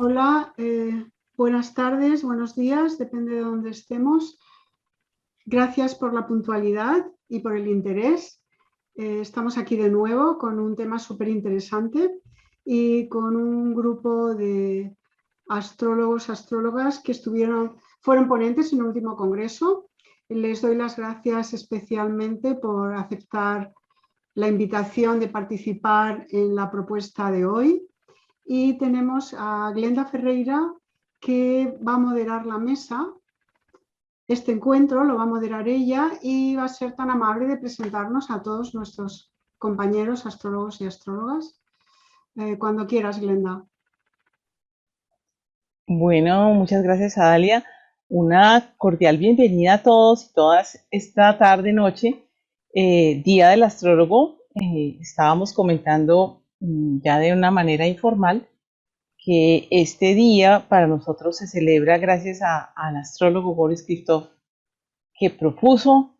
Hola, buenas tardes, buenos días, depende de dónde estemos. Gracias por la puntualidad y por el interés. Estamos aquí de nuevo con un tema súper interesante y con un grupo de astrólogos, astrólogas que fueron ponentes en el último congreso. Les doy las gracias especialmente por aceptar la invitación de participar en la propuesta de hoy. Y tenemos a Glenda Ferreira, que va a moderar la mesa. Este encuentro lo va a moderar ella y va a ser tan amable de presentarnos a todos nuestros compañeros astrólogos y astrólogas. Cuando quieras, Glenda. Bueno, muchas gracias, Adalia. Una cordial bienvenida a todos y todas esta tarde-noche, Día del Astrólogo. Estábamos comentando ya de una manera informal que este día para nosotros se celebra gracias al astrólogo Boris Christoph, que propuso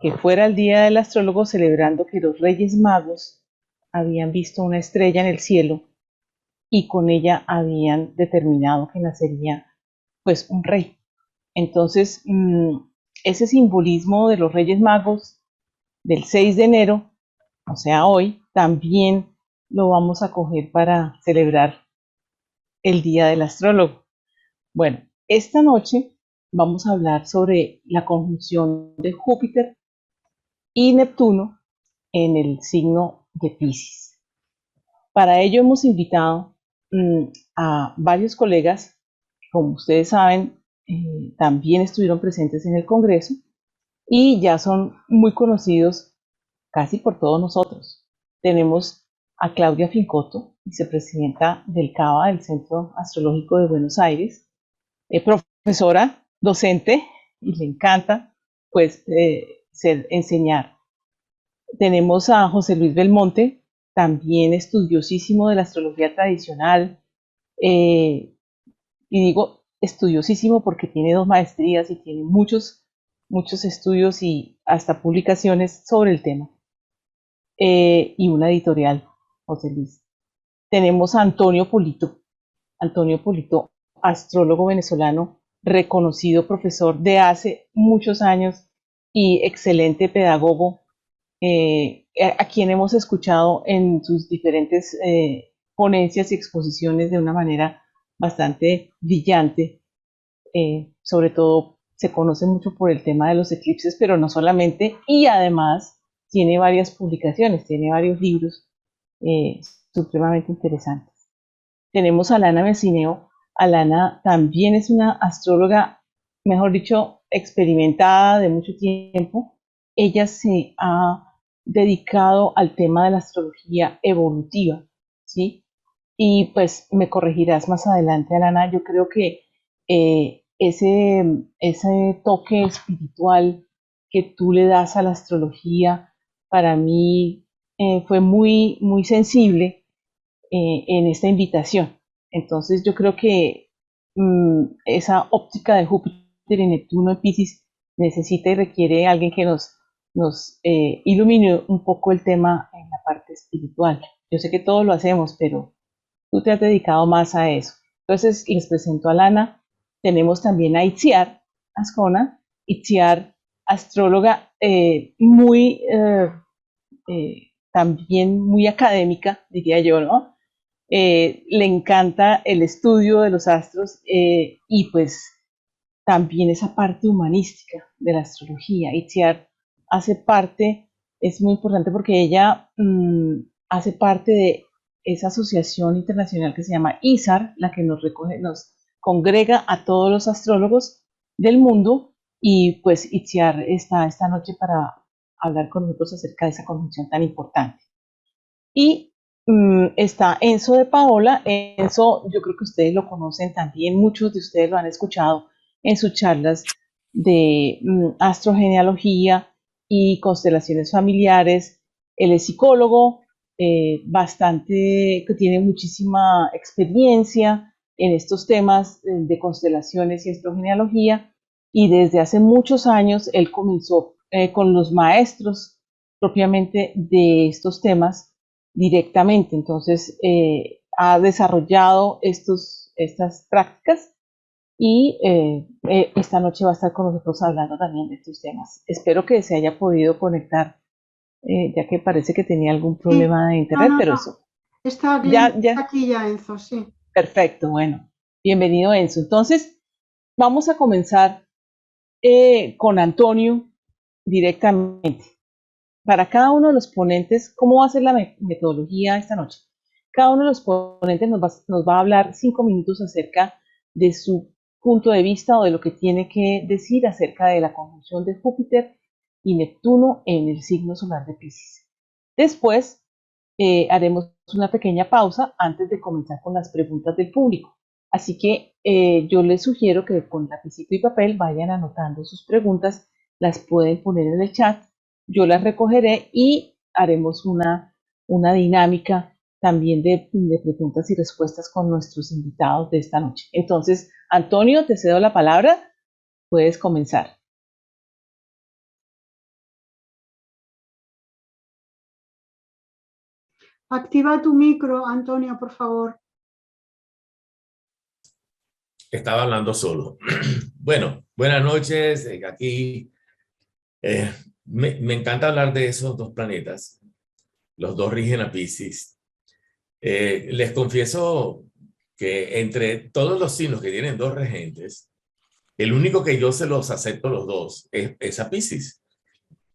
que fuera el Día del Astrólogo celebrando que los Reyes Magos habían visto una estrella en el cielo y con ella habían determinado que nacería pues un rey. Entonces, ese simbolismo de los Reyes Magos del 6 de enero, o sea, hoy, también lo vamos a coger para celebrar el Día del Astrólogo. Bueno, esta noche vamos a hablar sobre la conjunción de Júpiter y Neptuno en el signo de Piscis. Para ello hemos invitado a varios colegas, como ustedes saben, también estuvieron presentes en el Congreso y ya son muy conocidos casi por todos nosotros. Tenemos a Claudia Fincoto, vicepresidenta del CABA, del Centro Astrológico de Buenos Aires, profesora, docente, y le encanta pues enseñar. Tenemos a José Luis Belmonte, también estudiosísimo de la astrología tradicional, y digo estudiosísimo porque tiene 2 maestrías y tiene muchos estudios y hasta publicaciones sobre el tema, y una editorial, José Luis. Tenemos a Antonio Polito, astrólogo venezolano, reconocido profesor de hace muchos años y excelente pedagogo, a quien hemos escuchado en sus diferentes ponencias y exposiciones de una manera bastante brillante. Sobre todo se conoce mucho por el tema de los eclipses, pero no solamente, y además tiene varias publicaciones, tiene varios libros eh, supremamente interesantes. Tenemos a Alana Messineo. Alana también es una astróloga, mejor dicho, experimentada de mucho tiempo. Ella se ha dedicado al tema de la astrología evolutiva, ¿sí? Y pues me corregirás más adelante, Alana. Yo creo que ese toque espiritual que tú le das a la astrología, para mí fue muy sensible en esta invitación. Entonces yo creo que esa óptica de Júpiter y Neptuno en Piscis necesita y requiere alguien que nos ilumine un poco el tema en la parte espiritual. Yo sé que todos lo hacemos, pero tú te has dedicado más a eso. Entonces les presento a Lana. Tenemos también a Itziar Ascona. Itziar, astróloga también muy académica, diría yo, ¿no? Le encanta el estudio de los astros, y pues también esa parte humanística de la astrología. Itziar hace parte, es muy importante porque ella hace parte de esa asociación internacional que se llama ISAR, la que nos congrega a todos los astrólogos del mundo, y pues Itziar está esta noche para hablar con nosotros acerca de esa conjunción tan importante. Y está Enzo de Paola. Enzo, yo creo que ustedes lo conocen también, muchos de ustedes lo han escuchado en sus charlas de astrogenealogía y constelaciones familiares. Él es psicólogo, que tiene muchísima experiencia en estos temas de constelaciones y astrogenealogía, y desde hace muchos años él comenzó con los maestros propiamente de estos temas directamente. Entonces, ha desarrollado estas prácticas y esta noche va a estar con nosotros hablando también de estos temas. Espero que se haya podido conectar, ya que parece que tenía algún Sí, problema de no, internet, no, pero no. eso, Está Glenn, ya, está ya, aquí ya, Enzo, sí. perfecto, bueno, bienvenido Enzo. Entonces, vamos a comenzar con Antonio directamente. Para cada uno de los ponentes, ¿cómo va a ser la metodología esta noche? Cada uno de los ponentes nos va a hablar 5 minutos acerca de su punto de vista o de lo que tiene que decir acerca de la conjunción de Júpiter y Neptuno en el signo solar de Piscis. Después haremos una pequeña pausa antes de comenzar con las preguntas del público. Así que yo les sugiero que con lapicito y papel vayan anotando sus preguntas, las pueden poner en el chat, yo las recogeré y haremos una dinámica también de preguntas y respuestas con nuestros invitados de esta noche. Entonces, Antonio, te cedo la palabra, puedes comenzar. Activa tu micro, Antonio, por favor. Estaba hablando solo. Bueno, buenas noches. Aquí me encanta hablar de esos dos planetas. Los dos rigen a Piscis. Les confieso que entre todos los signos que tienen dos regentes, el único que yo se los acepto los dos es a Piscis.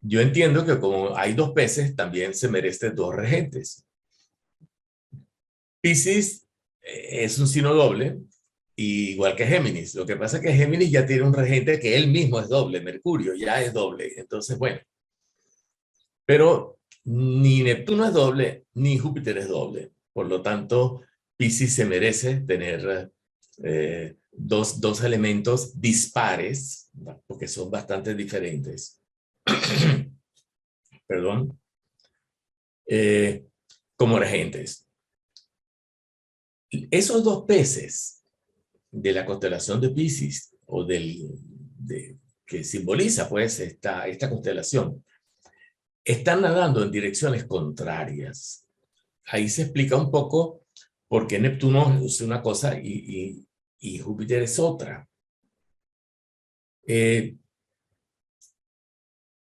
Yo entiendo que como hay dos peces, también se merecen dos regentes. Piscis es un signo doble, igual que Géminis. Lo que pasa es que Géminis ya tiene un regente que él mismo es doble, Mercurio ya es doble. Entonces, bueno, pero ni Neptuno es doble, ni Júpiter es doble. Por lo tanto, Piscis se merece tener dos elementos dispares, ¿no? Porque son bastante diferentes. Perdón. Como regentes. Esos dos peces de la constelación de Piscis, o que simboliza pues esta constelación, están nadando en direcciones contrarias. Ahí se explica un poco por qué Neptuno es una cosa y Júpiter es otra. De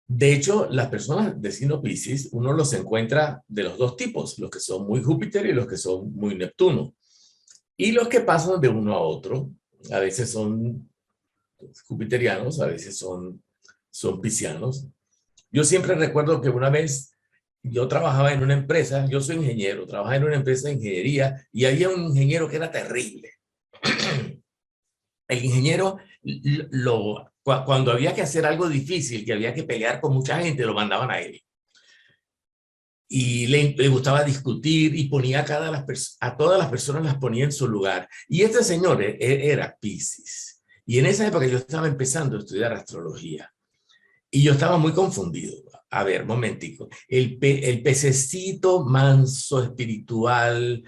hecho, las personas de signo Piscis, uno los encuentra de los dos tipos, los que son muy Júpiter y los que son muy Neptuno. Y los que pasan de uno a otro, a veces son jupiterianos, a veces son piscianos. Yo siempre recuerdo que una vez yo trabajaba en una empresa, yo soy ingeniero, trabajaba en una empresa de ingeniería y había un ingeniero que era terrible. El ingeniero, cuando había que hacer algo difícil, que había que pelear con mucha gente, lo mandaban a él. Y le gustaba discutir y ponía a todas las personas las ponía en su lugar. Y este señor era Piscis. Y en esa época yo estaba empezando a estudiar astrología. Y yo estaba muy confundido. A ver, momentico. El pececito manso, espiritual,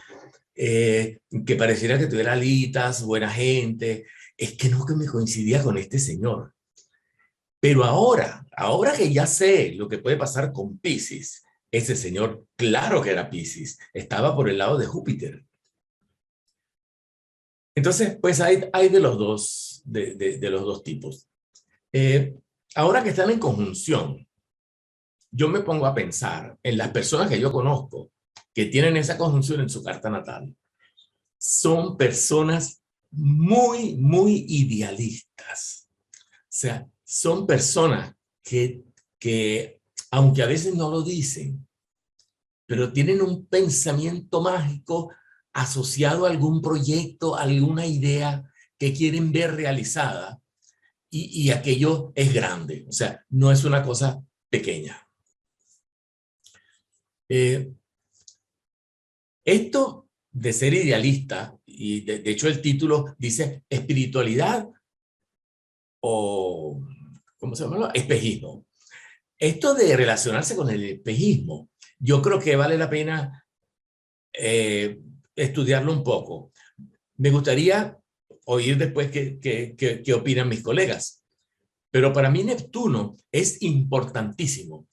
que pareciera que tuviera alitas, buena gente, es que no que me coincidía con este señor. Pero ahora que ya sé lo que puede pasar con Piscis, ese señor, claro que era Piscis, estaba por el lado de Júpiter. Entonces, pues hay de los dos, de los dos tipos. Ahora que están en conjunción, yo me pongo a pensar en las personas que yo conozco que tienen esa conjunción en su carta natal. Son personas muy, muy idealistas. O sea, son personas que, aunque a veces no lo dicen, pero tienen un pensamiento mágico asociado a algún proyecto, a alguna idea que quieren ver realizada y aquello es grande. O sea, no es una cosa pequeña. Esto de ser idealista, y de hecho el título dice espiritualidad o, ¿cómo se llama? Espejismo. Esto de relacionarse con el espejismo, yo creo que vale la pena estudiarlo un poco. Me gustaría oír después qué opinan mis colegas. Pero para mí Neptuno es importantísimo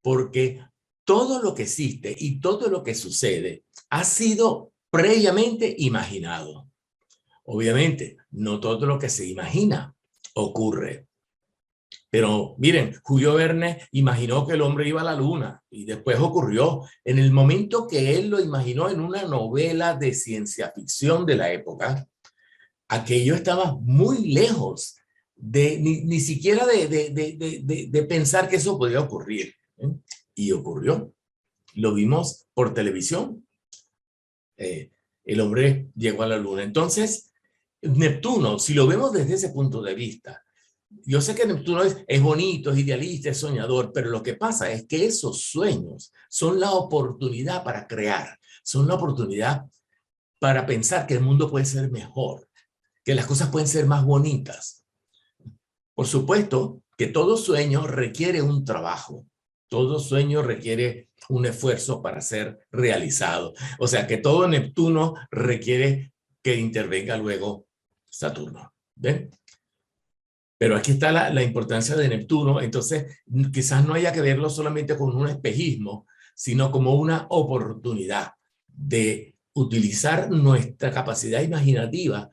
porque todo lo que existe y todo lo que sucede ha sido previamente imaginado. Obviamente, no todo lo que se imagina ocurre. Pero miren, Julio Verne imaginó que el hombre iba a la luna y después ocurrió. En el momento que él lo imaginó en una novela de ciencia ficción de la época, aquello estaba muy lejos de ni siquiera de pensar que eso podía ocurrir. ¿Eh? Y ocurrió. Lo vimos por televisión. El hombre llegó a la luna. Entonces, Neptuno, si lo vemos desde ese punto de vista, yo sé que Neptuno es bonito, es idealista, es soñador, pero lo que pasa es que esos sueños son la oportunidad para crear, son la oportunidad para pensar que el mundo puede ser mejor, que las cosas pueden ser más bonitas. Por supuesto que todo sueño requiere un trabajo, todo sueño requiere un esfuerzo para ser realizado. O sea que todo Neptuno requiere que intervenga luego Saturno. ¿Ven? Pero aquí está la importancia de Neptuno. Entonces, quizás no haya que verlo solamente con un espejismo, sino como una oportunidad de utilizar nuestra capacidad imaginativa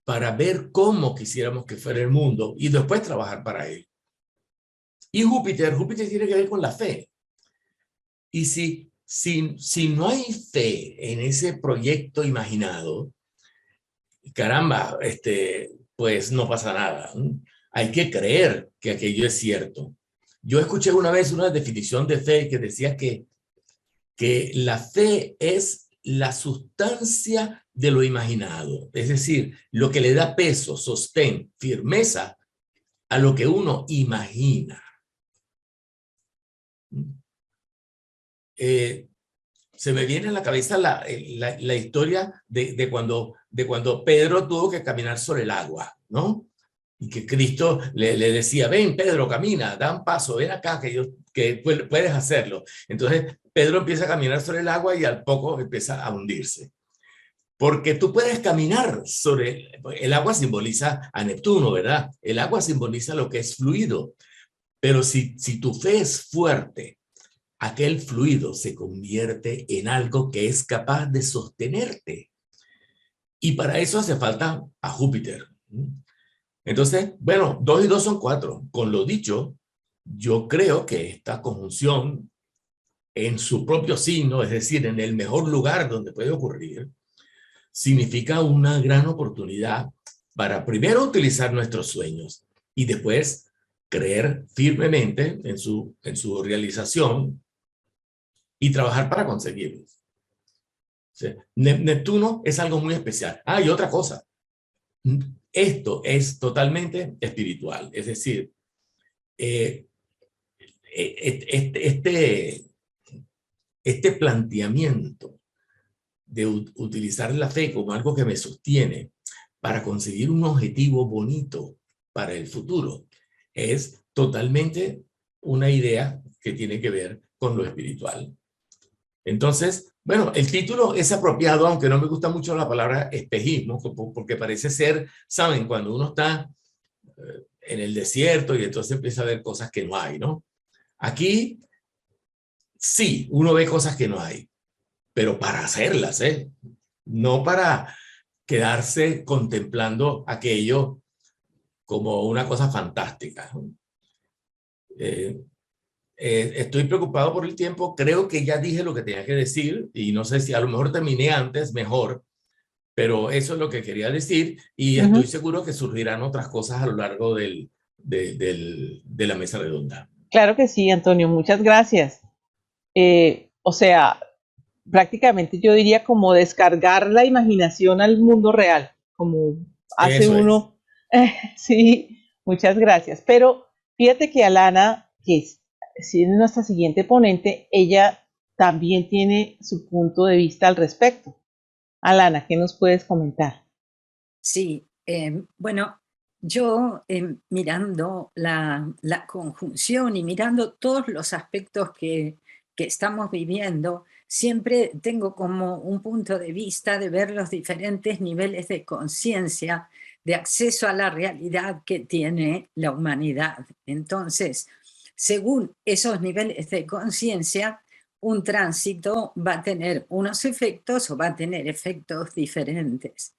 para ver cómo quisiéramos que fuera el mundo y después trabajar para él. Y Júpiter tiene que ver con la fe. Y si no hay fe en ese proyecto imaginado, caramba, pues no pasa nada. Hay que creer que aquello es cierto. Yo escuché una vez una definición de fe que decía que la fe es la sustancia de lo imaginado, es decir, lo que le da peso, sostén, firmeza a lo que uno imagina. Se me viene a la cabeza la historia de cuando Pedro tuvo que caminar sobre el agua, ¿no? Y que Cristo le decía, ven Pedro, camina, da un paso, ven acá que puedes hacerlo. Entonces Pedro empieza a caminar sobre el agua y al poco empieza a hundirse. Porque tú puedes caminar sobre el agua, simboliza a Neptuno, ¿verdad? El agua simboliza lo que es fluido. Pero si tu fe es fuerte, aquel fluido se convierte en algo que es capaz de sostenerte. Y para eso hace falta a Júpiter. Entonces, bueno, 2 y 2 son 4. Con lo dicho, yo creo que esta conjunción en su propio signo, es decir, en el mejor lugar donde puede ocurrir, significa una gran oportunidad para primero utilizar nuestros sueños y después creer firmemente en su realización y trabajar para conseguirlos. ¿Sí? Neptuno es algo muy especial. Y otra cosa. Esto es totalmente espiritual. Es decir, este planteamiento de utilizar la fe como algo que me sostiene para conseguir un objetivo bonito para el futuro es totalmente una idea que tiene que ver con lo espiritual. Entonces, bueno, el título es apropiado, aunque no me gusta mucho la palabra espejismo, porque parece ser, ¿saben? Cuando uno está en el desierto y entonces empieza a ver cosas que no hay, ¿no? Aquí, sí, uno ve cosas que no hay, pero para hacerlas, ¿eh? No para quedarse contemplando aquello como una cosa fantástica. Estoy preocupado por el tiempo, creo que ya dije lo que tenía que decir y no sé si a lo mejor terminé antes, mejor, pero eso es lo que quería decir y estoy seguro que surgirán otras cosas a lo largo de la mesa redonda. Claro que sí, Antonio, muchas gracias. O sea, prácticamente yo diría como descargar la imaginación al mundo real, como hace Eso es. uno. Sí, muchas gracias. Pero fíjate que Alana, que es nuestra siguiente ponente, ella también tiene su punto de vista al respecto. Alana, ¿qué nos puedes comentar? Sí, bueno, yo mirando la conjunción y mirando todos los aspectos que estamos viviendo, siempre tengo como un punto de vista de ver los diferentes niveles de conciencia, de acceso a la realidad que tiene la humanidad. Entonces, según esos niveles de conciencia, un tránsito va a tener unos efectos o va a tener efectos diferentes.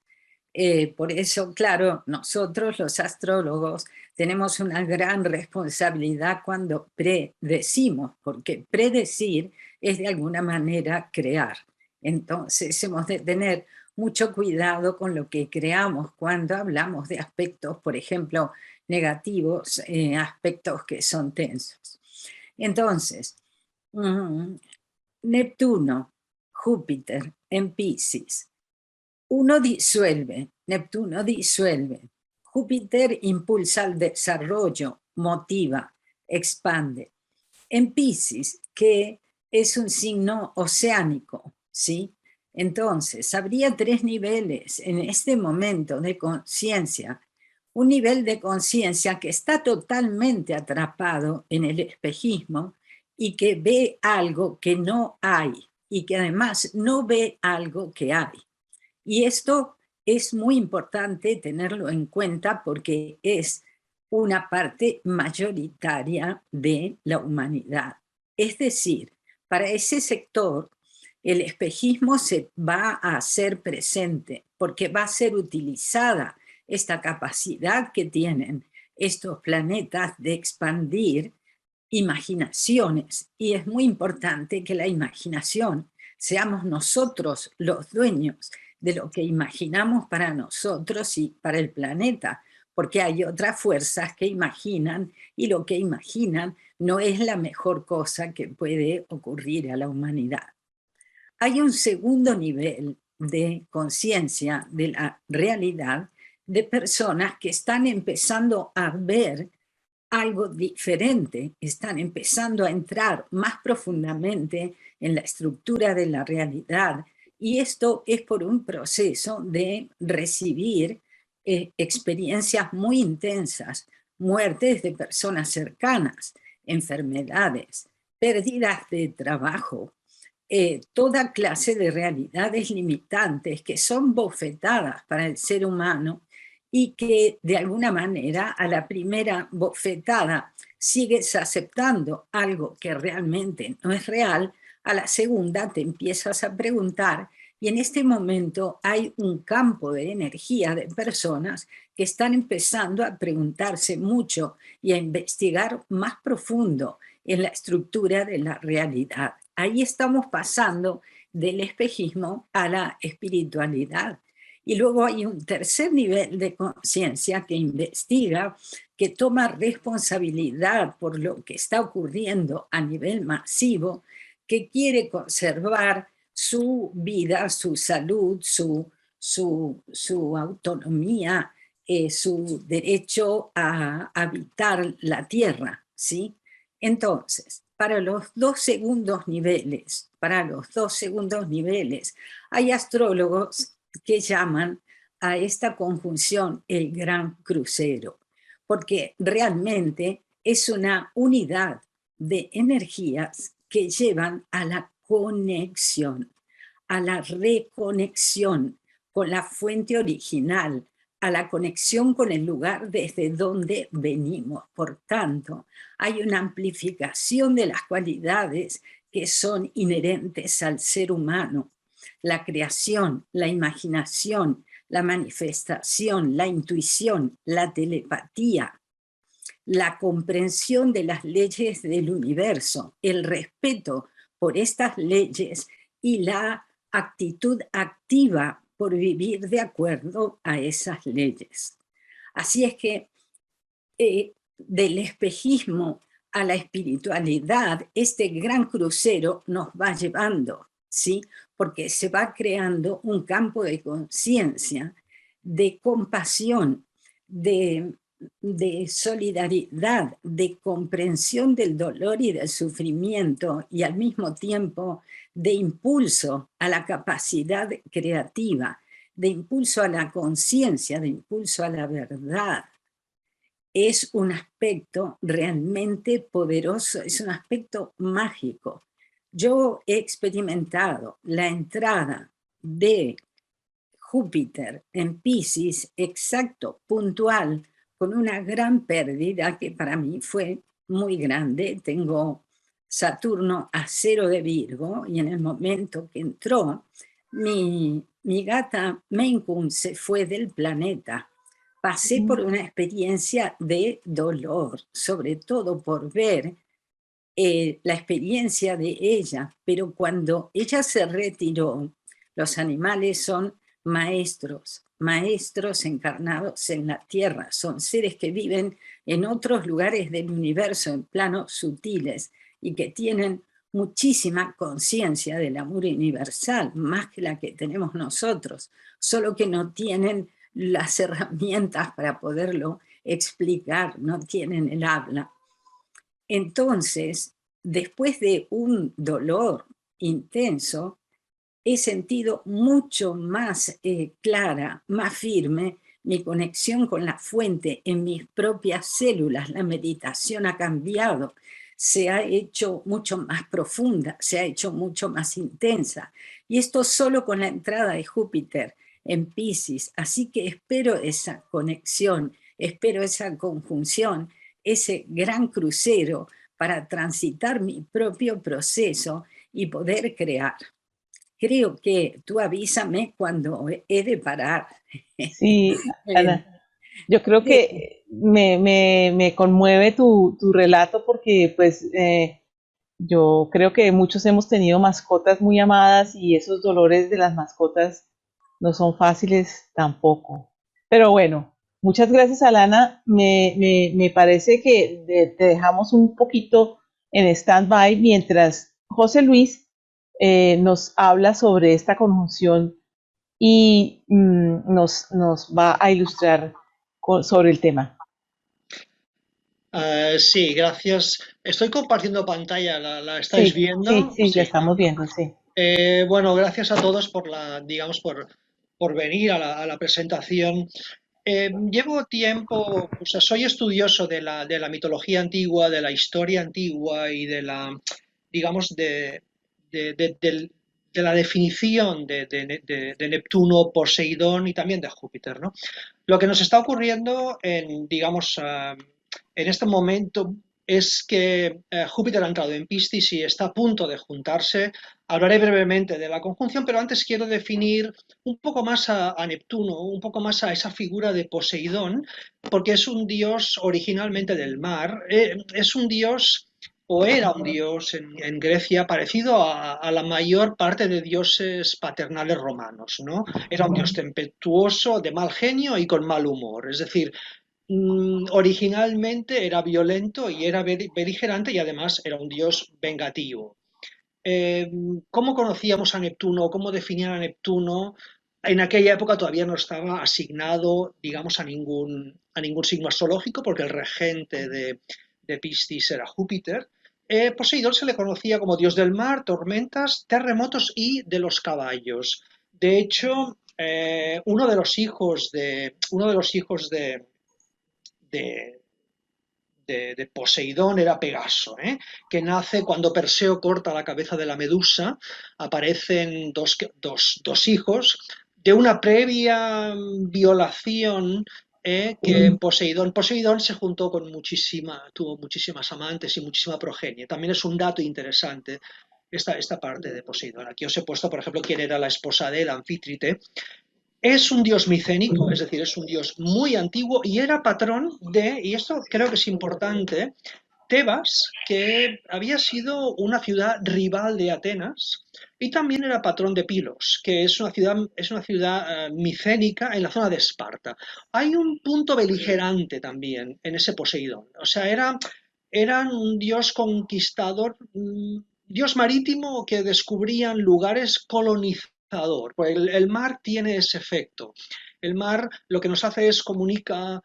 Por eso, claro, nosotros los astrólogos tenemos una gran responsabilidad cuando predecimos, porque predecir es de alguna manera crear. Entonces hemos de tener mucho cuidado con lo que creamos cuando hablamos de aspectos, por ejemplo, negativos, aspectos que son tensos. Entonces, Neptuno, Júpiter en Piscis. Uno disuelve, Neptuno disuelve. Júpiter impulsa el desarrollo, motiva, expande. En Piscis, que es un signo oceánico, ¿sí? Entonces, habría 3 niveles en este momento de conciencia. Un nivel de conciencia que está totalmente atrapado en el espejismo y que ve algo que no hay y que además no ve algo que hay. Y esto es muy importante tenerlo en cuenta porque es una parte mayoritaria de la humanidad. Es decir, para ese sector, el espejismo se va a hacer presente porque va a ser utilizada esta capacidad que tienen estos planetas de expandir imaginaciones. Y es muy importante que la imaginación seamos nosotros los dueños de lo que imaginamos para nosotros y para el planeta, porque hay otras fuerzas que imaginan y lo que imaginan no es la mejor cosa que puede ocurrir a la humanidad. Hay un segundo nivel de conciencia de la realidad de personas que están empezando a ver algo diferente, están empezando a entrar más profundamente en la estructura de la realidad, y esto es por un proceso de recibir experiencias muy intensas, muertes de personas cercanas, enfermedades, pérdidas de trabajo, toda clase de realidades limitantes que son bofetadas para el ser humano y que de alguna manera a la primera bofetada sigues aceptando algo que realmente no es real, a la segunda te empiezas a preguntar y en este momento hay un campo de energía de personas que están empezando a preguntarse mucho y a investigar más profundo en la estructura de la realidad. Ahí estamos pasando del espejismo a la espiritualidad. Y luego hay un tercer nivel de conciencia que investiga, que toma responsabilidad por lo que está ocurriendo a nivel masivo, que quiere conservar su vida, su salud, su autonomía, su derecho a habitar la tierra, ¿sí? Entonces, para los dos segundos niveles, hay astrólogos que llaman a esta conjunción el gran crucero, porque realmente es una unidad de energías que llevan a la conexión, a la reconexión con la fuente original, a la conexión con el lugar desde donde venimos. Por tanto, hay una amplificación de las cualidades que son inherentes al ser humano: la creación, la imaginación, la manifestación, la intuición, la telepatía, la comprensión de las leyes del universo, el respeto por estas leyes y la actitud activa por vivir de acuerdo a esas leyes. Así es que del espejismo a la espiritualidad, este gran crucero nos va llevando, ¿sí? Porque se va creando un campo de conciencia, de compasión, de solidaridad, de comprensión del dolor y del sufrimiento, y al mismo tiempo de impulso a la capacidad creativa, de impulso a la conciencia, de impulso a la verdad. Es un aspecto realmente poderoso, es un aspecto mágico. Yo he experimentado la entrada de Júpiter en Piscis exacto, puntual, con una gran pérdida que para mí fue muy grande. Tengo Saturno a 0 de Virgo y en el momento que entró mi gata Maine Coon se fue del planeta. Pasé por una experiencia de dolor, sobre todo por ver la experiencia de ella, pero cuando ella se retiró, los animales son maestros, maestros encarnados en la tierra, son seres que viven en otros lugares del universo, en planos sutiles, y que tienen muchísima conciencia del amor universal, más que la que tenemos nosotros, solo que no tienen las herramientas para poderlo explicar, no tienen el habla. Entonces, después de un dolor intenso, he sentido mucho más clara, más firme mi conexión con la fuente en mis propias células. La meditación ha cambiado, se ha hecho mucho más profunda, se ha hecho mucho más intensa. Y esto solo con la entrada de Júpiter en Piscis. Así que espero esa conexión, espero esa conjunción, ese gran crucero para transitar mi propio proceso y poder crear. Creo que tú avísame cuando he de parar. Sí, Ana, yo creo que me conmueve tu relato porque pues yo creo que muchos hemos tenido mascotas muy amadas y esos dolores de las mascotas no son fáciles tampoco. Pero bueno, muchas gracias, Alana. Me parece que te dejamos un poquito en stand-by mientras José Luis nos habla sobre esta conjunción y nos va a ilustrar sobre el tema. Sí, gracias. Estoy compartiendo pantalla, ¿la estáis Sí, viendo? sí, la Sí. estamos viendo, sí. Bueno, gracias a todos por digamos, por venir a la presentación. Llevo tiempo, o sea, soy estudioso de la mitología antigua, de la historia antigua y de la, digamos, de, de- del- de la definición de Neptuno, Poseidón y también de Júpiter, ¿no? Lo que nos está ocurriendo en, digamos, en este momento es que Júpiter ha entrado en Piscis y está a punto de juntarse. Hablaré brevemente de la conjunción, pero antes quiero definir un poco más a Neptuno, un poco más a esa figura de Poseidón, porque es un dios originalmente del mar, es un dios o era un dios en Grecia parecido a la mayor parte de dioses paternales romanos, ¿no? Era un dios tempestuoso, de mal genio y con mal humor, es decir, originalmente era violento y era beligerante y además era un dios vengativo. Eh, ¿Cómo conocíamos a Neptuno? ¿Cómo definían a Neptuno? En aquella época todavía no estaba asignado, digamos, a ningún signo astrológico, porque el regente de Piscis era Júpiter. Poseidón se le conocía como dios del mar, tormentas, terremotos y de los caballos. De hecho, uno de los hijos de, de Poseidón era Pegaso, que nace cuando Perseo corta la cabeza de la Medusa. Aparecen dos hijos de una previa violación que Poseidón se juntó con tuvo muchísimas amantes y muchísima progenie. También es un dato interesante esta parte de Poseidón. Aquí os he puesto, por ejemplo, quién era la esposa de él, Anfítrite. Es un dios micénico, es decir, es un dios muy antiguo y era patrón de, y esto creo que es importante, Tebas, que había sido una ciudad rival de Atenas, y también era patrón de Pilos, que es una ciudad micénica en la zona de Esparta. Hay un punto beligerante también en ese Poseidón, o sea, eran un dios conquistador, dios marítimo que descubrían lugares colonizador. Pues el mar tiene ese efecto. El mar lo que nos hace es comunica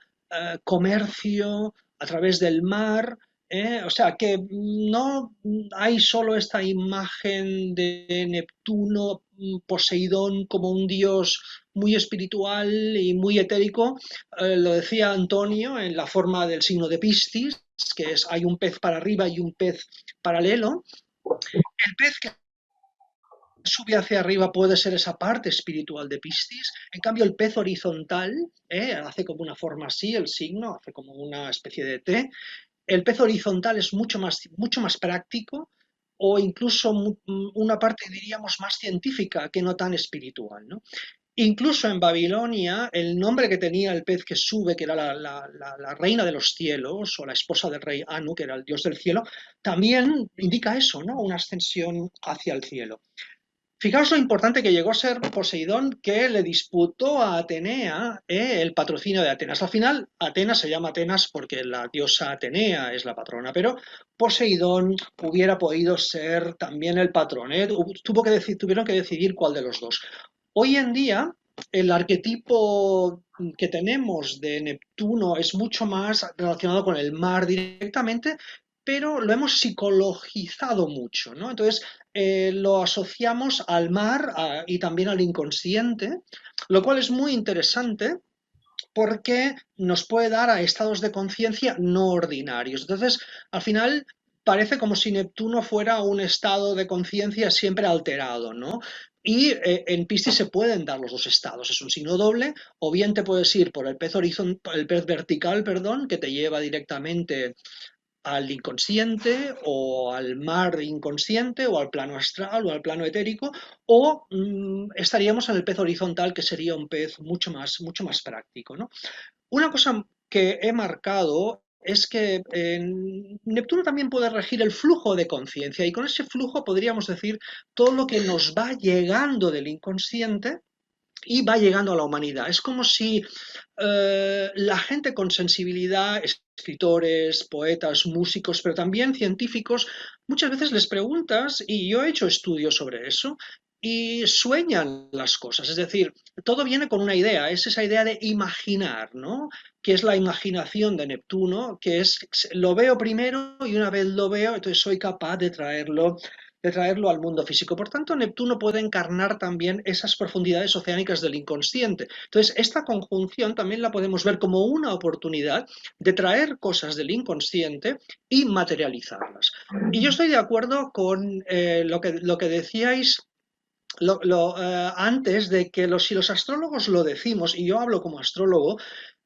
comercio a través del mar. O sea que no hay solo esta imagen de Neptuno, Poseidón como un dios muy espiritual y muy etérico. Lo decía Antonio en la forma del signo de Piscis, que es hay un pez para arriba y un pez paralelo. El pez que sube hacia arriba puede ser esa parte espiritual de Piscis. En cambio, el pez horizontal hace como una forma así, el signo, hace como una especie de T. El pez horizontal es mucho más práctico, o incluso una parte, diríamos, más científica que no tan espiritual, ¿no? Incluso en Babilonia, el nombre que tenía el pez que sube, que era la reina de los cielos, o la esposa del rey Anu, que era el dios del cielo, también indica eso, ¿no? Una ascensión hacia el cielo. Fijaos lo importante que llegó a ser Poseidón, que le disputó a Atenea el patrocinio de Atenas. Al final, Atenas se llama Atenas porque la diosa Atenea es la patrona, pero Poseidón hubiera podido ser también el patrón, ¿eh? Tuvieron que decidir cuál de los dos. Hoy en día, el arquetipo que tenemos de Neptuno es mucho más relacionado con el mar directamente, pero lo hemos psicologizado mucho, ¿no? Entonces, lo asociamos al mar y también al inconsciente, lo cual es muy interesante porque nos puede dar a estados de conciencia no ordinarios. Entonces, al final parece como si Neptuno fuera un estado de conciencia siempre alterado, ¿no? Y en Piscis se pueden dar los dos estados, es un signo doble, o bien te puedes ir por el pez vertical, perdón, que te lleva directamente al inconsciente o al mar inconsciente o al plano astral o al plano etérico, o estaríamos en el pez horizontal, que sería un pez mucho más práctico, ¿no? Una cosa que he marcado es que Neptuno también puede regir el flujo de conciencia, y con ese flujo podríamos decir todo lo que nos va llegando del inconsciente y va llegando a la humanidad. Es como si la gente con sensibilidad, escritores, poetas, músicos, pero también científicos, muchas veces les preguntas, y yo he hecho estudios sobre eso, y sueñan las cosas. Es decir, todo viene con una idea, es esa idea de imaginar, ¿no? Que es la imaginación de Neptuno, que es, lo veo primero y una vez lo veo, entonces soy capaz de traerlo al mundo físico. Por tanto, Neptuno puede encarnar también esas profundidades oceánicas del inconsciente. Entonces, esta conjunción también la podemos ver como una oportunidad de traer cosas del inconsciente y materializarlas. Y yo estoy de acuerdo con lo que decíais antes, de que si los astrólogos lo decimos, y yo hablo como astrólogo,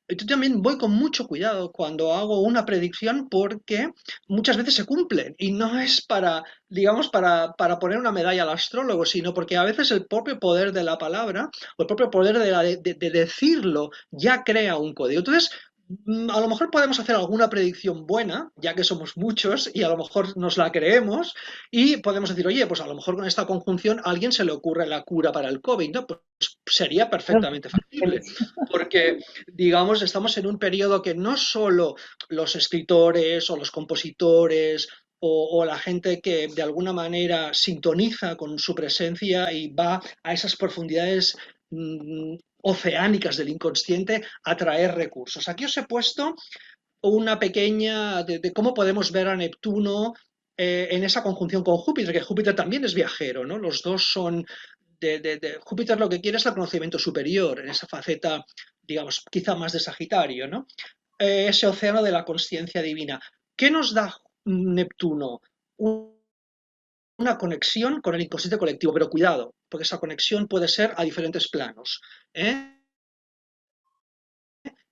yo también voy con mucho cuidado cuando hago una predicción, porque muchas veces se cumplen y no es para, digamos, para poner una medalla al astrólogo, sino porque a veces el propio poder de la palabra o el propio poder de decirlo ya crea un código. Entonces, a lo mejor podemos hacer alguna predicción buena, ya que somos muchos y a lo mejor nos la creemos, y podemos decir, oye, pues a lo mejor con esta conjunción a alguien se le ocurre la cura para el COVID, ¿no? Pues sería perfectamente factible, porque, digamos, estamos en un periodo que no solo los escritores o los compositores o la gente que de alguna manera sintoniza con su presencia y va a esas profundidades oceánicas del inconsciente a traer recursos. Aquí os he puesto una pequeña de cómo podemos ver a Neptuno en esa conjunción con Júpiter, que Júpiter también es viajero, ¿no? Los dos son Júpiter, lo que quiere es el conocimiento superior, en esa faceta, digamos, quizá más de Sagitario, ¿no? Ese océano de la consciencia divina. ¿Qué nos da Neptuno? Una conexión con el inconsciente colectivo, pero cuidado, porque esa conexión puede ser a diferentes planos, ¿eh?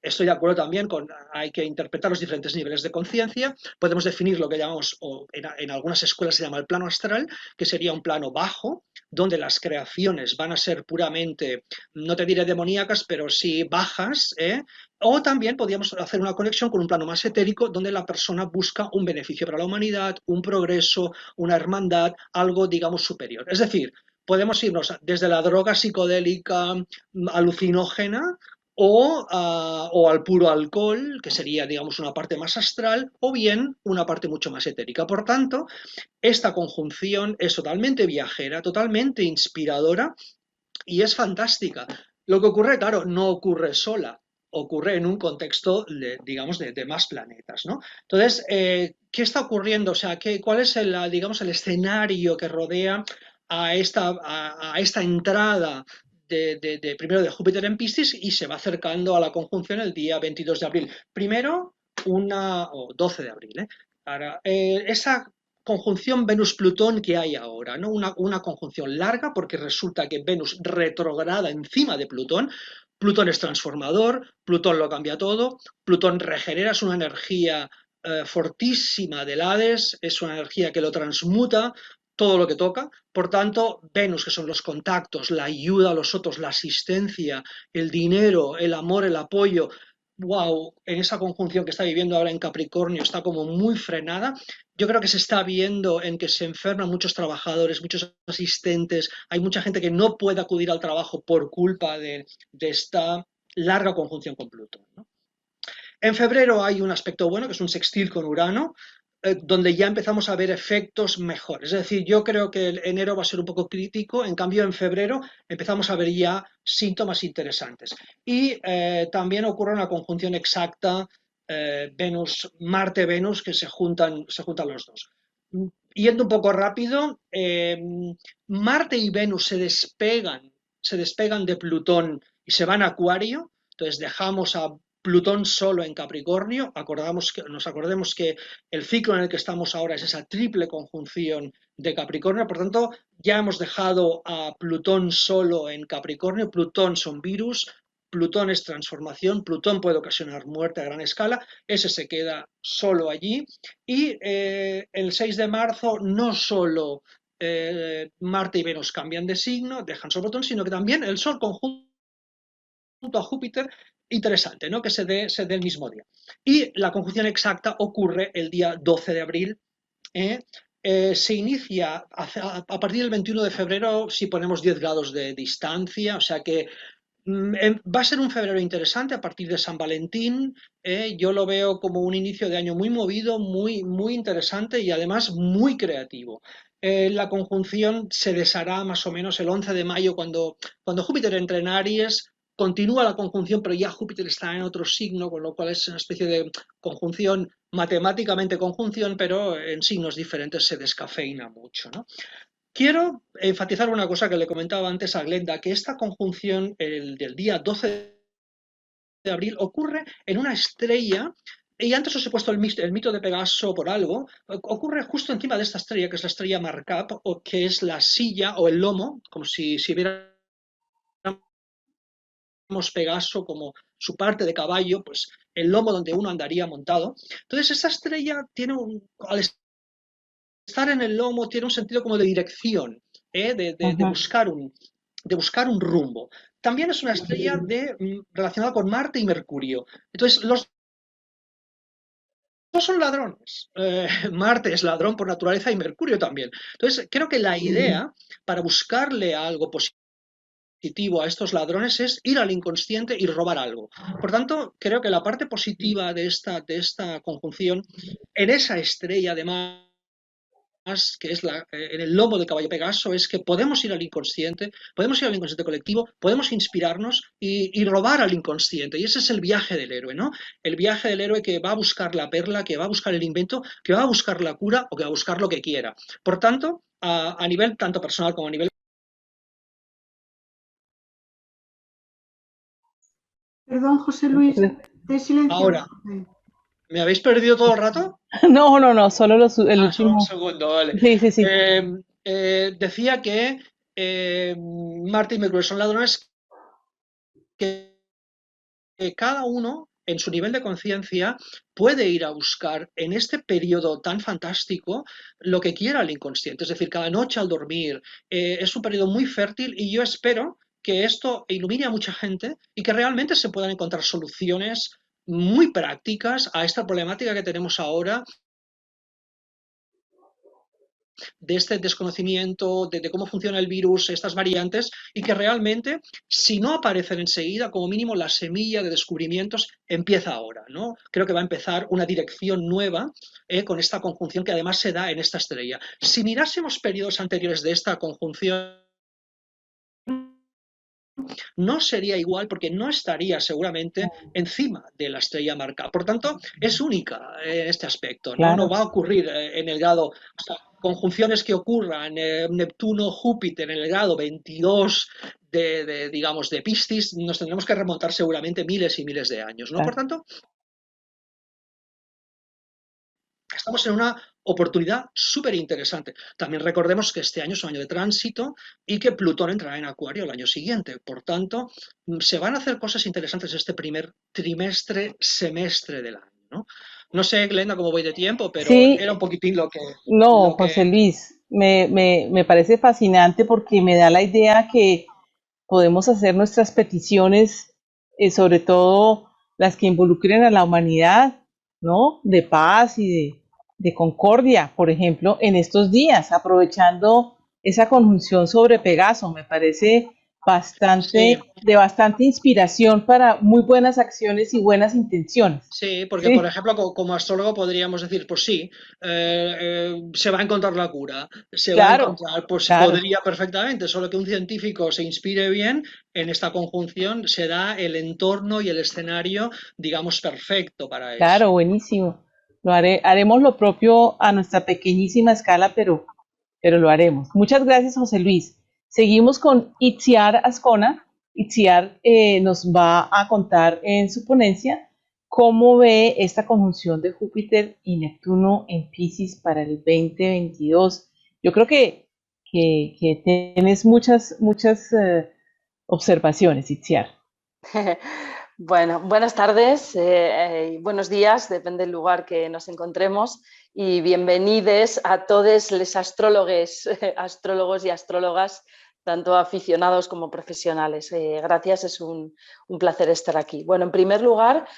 Estoy de acuerdo también con, hay que interpretar los diferentes niveles de conciencia. Podemos definir lo que llamamos, o en algunas escuelas se llama el plano astral, que sería un plano bajo, donde las creaciones van a ser puramente, no te diré demoníacas, pero sí bajas, ¿eh? O también podríamos hacer una conexión con un plano más etérico, donde la persona busca un beneficio para la humanidad, un progreso, una hermandad, algo, digamos, superior. Es decir, podemos irnos desde la droga psicodélica alucinógena o al puro alcohol, que sería, digamos, una parte más astral, o bien una parte mucho más etérica. Por tanto, esta conjunción es totalmente viajera, totalmente inspiradora y es fantástica. Lo que ocurre, claro, no ocurre sola, ocurre en un contexto, digamos, de más planetas, ¿no? Entonces, ¿qué está ocurriendo? O sea, ¿cuál es digamos, el escenario que rodea a esta entrada primero de Júpiter en Piscis, y se va acercando a la conjunción el día 22 de abril? Primero, o 12 de abril, ¿eh? Ahora, esa conjunción Venus-Plutón que hay ahora, ¿no? Una conjunción larga, porque resulta que Venus retrograda encima de Plutón. Plutón es transformador, Plutón lo cambia todo, Plutón regenera, es una energía fortísima del Hades, es una energía que lo transmuta todo lo que toca. Por tanto, Venus, que son los contactos, la ayuda a los otros, la asistencia, el dinero, el amor, el apoyo, wow, en esa conjunción que está viviendo ahora en Capricornio está como muy frenada. Yo creo que se está viendo en que se enferman muchos trabajadores, muchos asistentes, hay mucha gente que no puede acudir al trabajo por culpa de esta larga conjunción con Plutón, ¿no? En febrero hay un aspecto bueno, que es un sextil con Urano, donde ya empezamos a ver efectos mejores. Es decir, yo creo que el enero va a ser un poco crítico, en cambio en febrero empezamos a ver ya síntomas interesantes. Y también ocurre una conjunción exacta Marte-Venus, que se juntan los dos. Yendo un poco rápido, Marte y Venus se despegan de Plutón y se van a Acuario, entonces dejamos a Plutón solo en Capricornio. Nos acordemos que el ciclo en el que estamos ahora es esa triple conjunción de Capricornio, por tanto ya hemos dejado a Plutón solo en Capricornio. Plutón son virus, Plutón es transformación, Plutón puede ocasionar muerte a gran escala, ese se queda solo allí. Y el 6 de marzo no solo Marte y Venus cambian de signo, dejan solo Plutón, sino que también el Sol conjunto a Júpiter, interesante, ¿no? Que se dé el mismo día. Y la conjunción exacta ocurre el día 12 de abril. Se inicia a partir del 21 de febrero si ponemos 10 grados de distancia, o sea que va a ser un febrero interesante a partir de San Valentín. Yo lo veo como un inicio de año muy movido, muy, muy interesante y además muy creativo. La conjunción se deshará más o menos el 11 de mayo cuando Júpiter entra en Aries. Continúa la conjunción, pero ya Júpiter está en otro signo, con lo cual es una especie de conjunción, matemáticamente conjunción, pero en signos diferentes se descafeina mucho, ¿no? Quiero enfatizar una cosa que le comentaba antes a Glenda, que esta conjunción del día 12 de abril ocurre en una estrella, y antes os he puesto el mito de Pegaso por algo, ocurre justo encima de esta estrella, que es la estrella Markup, o que es la silla o el lomo, como si viéramos Pegaso como su parte de caballo, pues el lomo donde uno andaría montado. Entonces, esta estrella al estar en el lomo tiene un sentido como de dirección, de buscar un rumbo. También es una estrella relacionada con Marte y Mercurio. Entonces, los dos son ladrones. Marte es ladrón por naturaleza y Mercurio también. Entonces, creo que la idea para buscarle algo positivo a estos ladrones es ir al inconsciente y robar algo. Por tanto, creo que la parte positiva de esta conjunción, en esa estrella además, que es en el lomo del caballo Pegaso, es que podemos ir al inconsciente colectivo, podemos inspirarnos y robar al inconsciente. Y ese es el viaje del héroe, ¿no? El viaje del héroe que va a buscar la perla, que va a buscar el invento, que va a buscar la cura o que va a buscar lo que quiera. Por tanto, a nivel tanto personal como a nivel... Perdón, José Luis, te he silenciado. Ahora, ¿me habéis perdido todo el rato? No, no, no, solo el Solo un último. segundo, vale. Sí, sí, sí. Decía que Marte y Mercurio son ladrones que cada uno en su nivel de conciencia puede ir a buscar en este periodo tan fantástico lo que quiera el inconsciente. Es decir, cada noche al dormir es un periodo muy fértil y yo espero que esto ilumine a mucha gente y que realmente se puedan encontrar soluciones muy prácticas a esta problemática que tenemos ahora de este desconocimiento de cómo funciona el virus, estas variantes, y que realmente, si no aparecen enseguida, como mínimo la semilla de descubrimientos empieza ahora, ¿no? Creo que va a empezar una dirección nueva con esta conjunción que además se da en esta estrella. Si mirásemos periodos anteriores de esta conjunción, no sería igual porque no estaría seguramente encima de la estrella marcada. Por tanto, es única en este aspecto, ¿no? No Claro. va a ocurrir en el grado, o sea, conjunciones que ocurran Neptuno-Júpiter en el grado 22 digamos, de Piscis, nos tendremos que remontar seguramente miles y miles de años, ¿no? Por Claro. tanto, estamos en una oportunidad súper interesante. También recordemos que este año es un año de tránsito y que Plutón entrará en Acuario el año siguiente. Por tanto, se van a hacer cosas interesantes este primer semestre del año, ¿no? No sé, Glenda, cómo voy de tiempo, pero era un Sí, poquitín no, lo que José Luis, me parece fascinante porque me da la idea que podemos hacer nuestras peticiones, sobre todo las que involucren a la humanidad, ¿no? De paz y de concordia, por ejemplo, en estos días, aprovechando esa conjunción sobre Pegaso. Me parece sí. de bastante inspiración para muy buenas acciones y buenas intenciones. Sí, porque por Sí, ejemplo, como astrólogo podríamos decir, pues sí, se va a encontrar la cura, se va a claro, encontrar, pues claro. podría perfectamente, solo que un científico se inspire bien en esta conjunción, se da el entorno y el escenario, digamos, perfecto para eso. Claro, buenísimo. Haremos lo propio a nuestra pequeñísima escala, pero lo haremos. Muchas gracias, José Luis. Seguimos con Itziar Ascona. Itziar nos va a contar en su ponencia cómo ve esta conjunción de Júpiter y Neptuno en Piscis para el 2022. Yo creo que tienes muchas observaciones, Itziar. Bueno, buenas tardes y buenos días, depende del lugar que nos encontremos, y bienvenidos a todos los astrólogos y astrólogas, tanto aficionados como profesionales. Gracias, es un placer estar aquí. Bueno, en primer lugar,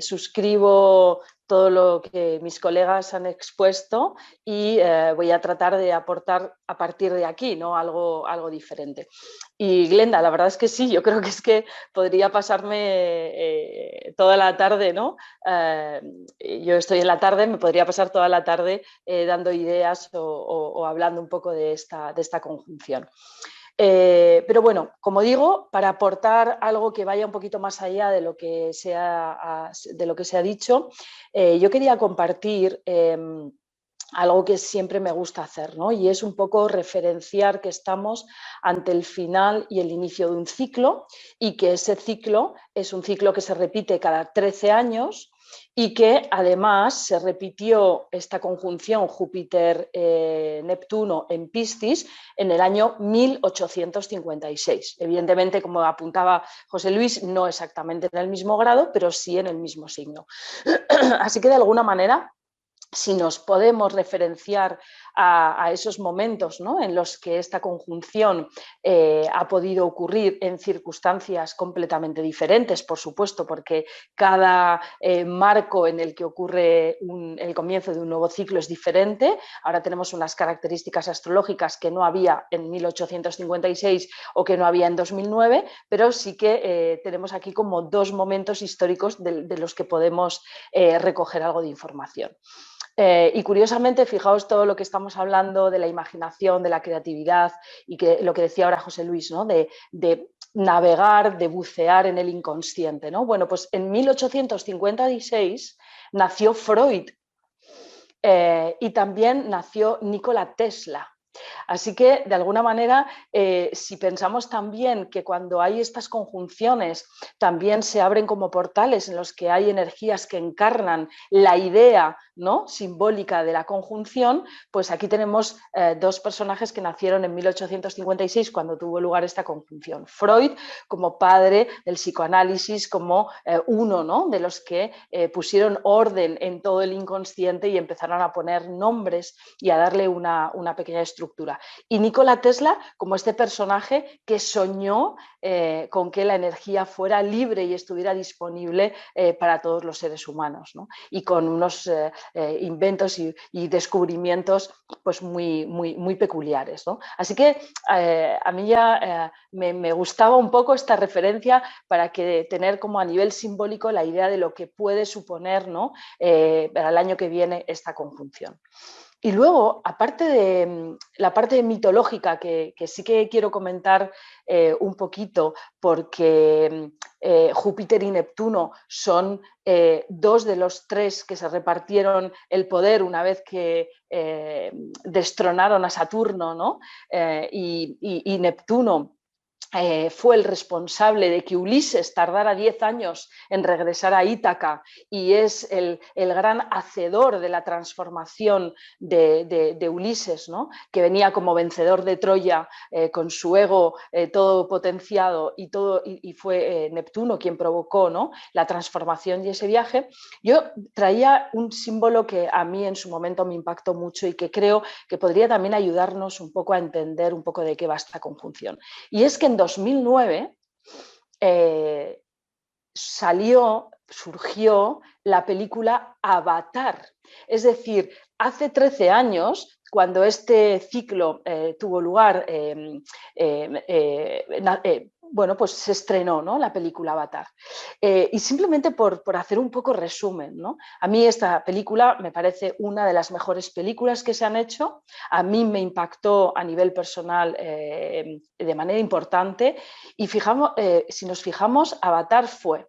suscribo todo lo que mis colegas han expuesto y voy a tratar de aportar a partir de aquí, ¿no? Algo diferente. Y Glenda, la verdad es que sí, yo creo que es que podría pasarme toda la tarde, ¿no? Yo estoy en la tarde, me podría pasar toda la tarde dando ideas o hablando un poco de esta conjunción. Pero bueno, como digo, para aportar algo que vaya un poquito más allá de lo que se ha dicho, yo quería compartir algo que siempre me gusta hacer, ¿no? Y es un poco referenciar que estamos ante el final y el inicio de un ciclo, y que ese ciclo es un ciclo que se repite cada 13 años y que además se repitió esta conjunción Júpiter-Neptuno en Piscis en el año 1856. Evidentemente, como apuntaba José Luis, no exactamente en el mismo grado, pero sí en el mismo signo. Así que de alguna manera, si nos podemos referenciar a esos momentos, ¿no?, en los que esta conjunción ha podido ocurrir en circunstancias completamente diferentes, por supuesto, porque cada marco en el que ocurre el comienzo de un nuevo ciclo es diferente. Ahora tenemos unas características astrológicas que no había en 1856 o que no había en 2009, pero sí que tenemos aquí como dos momentos históricos de los que podemos recoger algo de información. Y curiosamente, fijaos todo lo que estamos hablando de la imaginación, de la creatividad, y que lo que decía ahora José Luis, ¿no?, de navegar, de bucear en el inconsciente, ¿no? Bueno, pues en 1856 nació Freud y también nació Nikola Tesla. Así que, de alguna manera, si pensamos también que cuando hay estas conjunciones también se abren como portales en los que hay energías que encarnan la idea, ¿no?, simbólica de la conjunción, pues aquí tenemos dos personajes que nacieron en 1856 cuando tuvo lugar esta conjunción. Freud como padre del psicoanálisis, como uno, ¿no?, de los que pusieron orden en todo el inconsciente y empezaron a poner nombres y a darle una pequeña estructura. Y Nikola Tesla como este personaje que soñó con que la energía fuera libre y estuviera disponible para todos los seres humanos, ¿no?, y con unos inventos y descubrimientos pues muy peculiares, ¿no? Así que a mí ya me gustaba un poco esta referencia para tener como a nivel simbólico la idea de lo que puede suponer, ¿no?, para el año que viene esta conjunción. Y luego, aparte de la parte mitológica, que sí que quiero comentar un poquito, porque Júpiter y Neptuno son dos de los tres que se repartieron el poder una vez que destronaron a Saturno, ¿no? Y Neptuno fue el responsable de que Ulises tardara 10 años en regresar a Ítaca y es el gran hacedor de la transformación de Ulises, ¿no? Que venía como vencedor de Troya con su ego todo potenciado y fue Neptuno quien provocó, ¿no?, la transformación y ese viaje. Yo traía un símbolo que a mí en su momento me impactó mucho y que creo que podría también ayudarnos un poco a entender un poco de qué va esta conjunción. Y es que en 2009 surgió la película Avatar. Es decir, hace 13 años, cuando este ciclo tuvo lugar, bueno, pues se estrenó, ¿no?, la película Avatar. Y simplemente por hacer un poco resumen, ¿no? A mí esta película me parece una de las mejores películas que se han hecho. A mí me impactó a nivel personal de manera importante. Y si nos fijamos, Avatar fue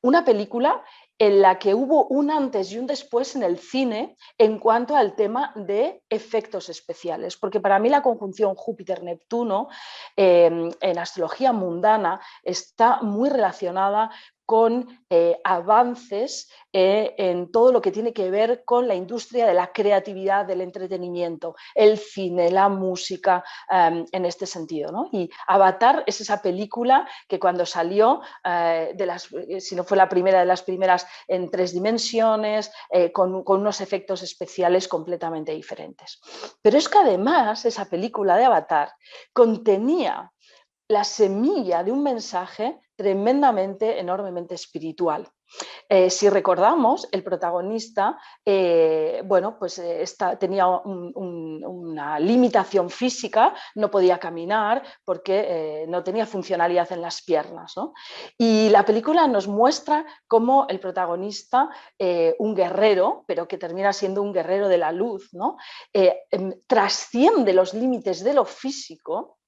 una película en la que hubo un antes y un después en el cine en cuanto al tema de efectos especiales, porque para mí la conjunción Júpiter-Neptuno en astrología mundana está muy relacionada con avances en todo lo que tiene que ver con la industria de la creatividad, del entretenimiento, el cine, la música, en este sentido, ¿no? Y Avatar es esa película que cuando salió, si no fue la primera de las primeras en 3 dimensiones, con unos efectos especiales completamente diferentes. Pero es que además esa película de Avatar contenía la semilla de un mensaje tremendamente, enormemente espiritual. Si recordamos, el protagonista bueno, pues tenía una limitación física, no podía caminar porque no tenía funcionalidad en las piernas, ¿no? Y la película nos muestra cómo el protagonista, un guerrero, pero que termina siendo un guerrero de la luz, ¿no?, trasciende los límites de lo físico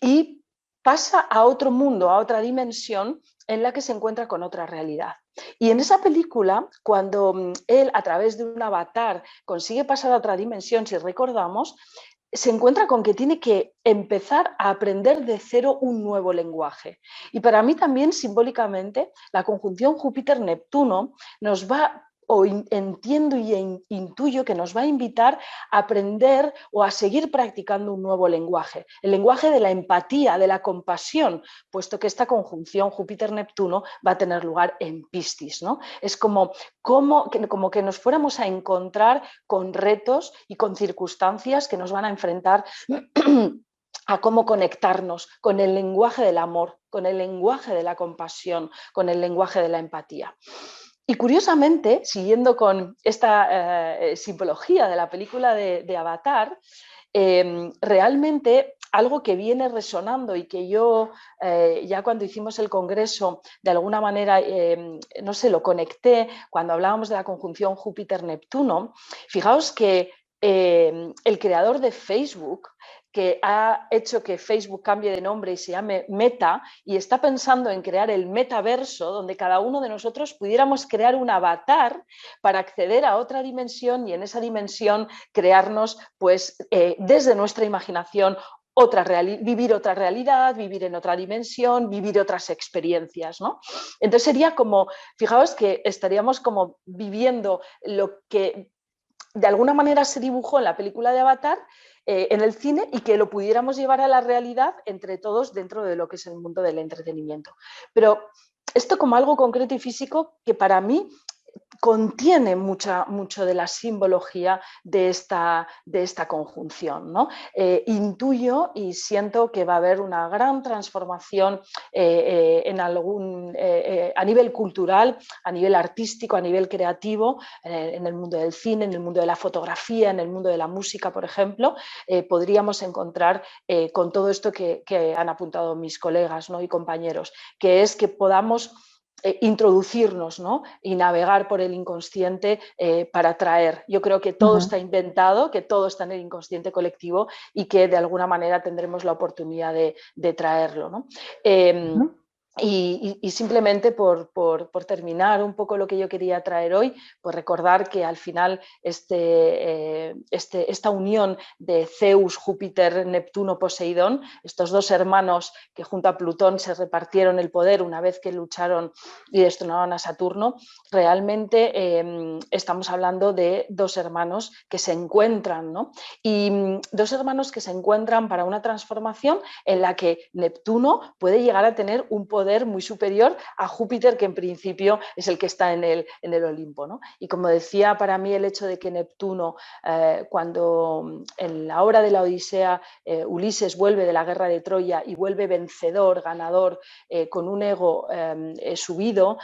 y pasa a otro mundo, a otra dimensión en la que se encuentra con otra realidad. Y en esa película, cuando él a través de un avatar consigue pasar a otra dimensión, si recordamos, se encuentra con que tiene que empezar a aprender de cero un nuevo lenguaje. Y para mí también simbólicamente la conjunción Júpiter-Neptuno nos va, o entiendo y intuyo que nos va a invitar a aprender o a seguir practicando un nuevo lenguaje, el lenguaje de la empatía, de la compasión, puesto que esta conjunción Júpiter-Neptuno va a tener lugar en Piscis, ¿no? Es como que nos fuéramos a encontrar con retos y con circunstancias que nos van a enfrentar a cómo conectarnos con el lenguaje del amor, con el lenguaje de la compasión, con el lenguaje de la empatía. Y curiosamente, siguiendo con esta simbología de la película de Avatar, realmente algo que viene resonando y que yo ya cuando hicimos el congreso de alguna manera, no sé, lo conecté cuando hablábamos de la conjunción Júpiter-Neptuno. Fijaos que el creador de Facebook, que ha hecho que Facebook cambie de nombre y se llame Meta, y está pensando en crear el metaverso, donde cada uno de nosotros pudiéramos crear un avatar para acceder a otra dimensión y en esa dimensión crearnos, pues, desde nuestra imaginación, vivir otra realidad, vivir en otra dimensión, vivir otras experiencias, ¿no? Entonces sería como, fijaos que estaríamos como viviendo lo que de alguna manera se dibujó en la película de Avatar, en el cine, y que lo pudiéramos llevar a la realidad entre todos dentro de lo que es el mundo del entretenimiento. Pero esto como algo concreto y físico que para mí contiene mucho de la simbología de esta conjunción, ¿no? Intuyo y siento que va a haber una gran transformación a nivel cultural, a nivel artístico, a nivel creativo, en el mundo del cine, en el mundo de la fotografía, en el mundo de la música, por ejemplo. Podríamos encontrar con todo esto que han apuntado mis colegas, ¿no?, y compañeros, que es que podamos introducirnos, ¿no?, y navegar por el inconsciente para traer. Yo creo que todo está inventado, que todo está en el inconsciente colectivo y que de alguna manera tendremos la oportunidad de traerlo, ¿no? Y simplemente por terminar un poco lo que yo quería traer hoy, pues recordar que al final esta unión de Zeus, Júpiter, Neptuno, Poseidón, estos dos hermanos que junto a Plutón se repartieron el poder una vez que lucharon y destronaron a Saturno, realmente estamos hablando de dos hermanos que se encuentran, ¿no? Y dos hermanos que se encuentran para una transformación en la que Neptuno puede llegar a tener un poder muy superior a Júpiter, que en principio es el que está en el Olimpo, ¿no? Y como decía, para mí el hecho de que Neptuno, cuando en la obra de la Odisea Ulises vuelve de la guerra de Troya y vuelve vencedor, ganador, con un ego subido,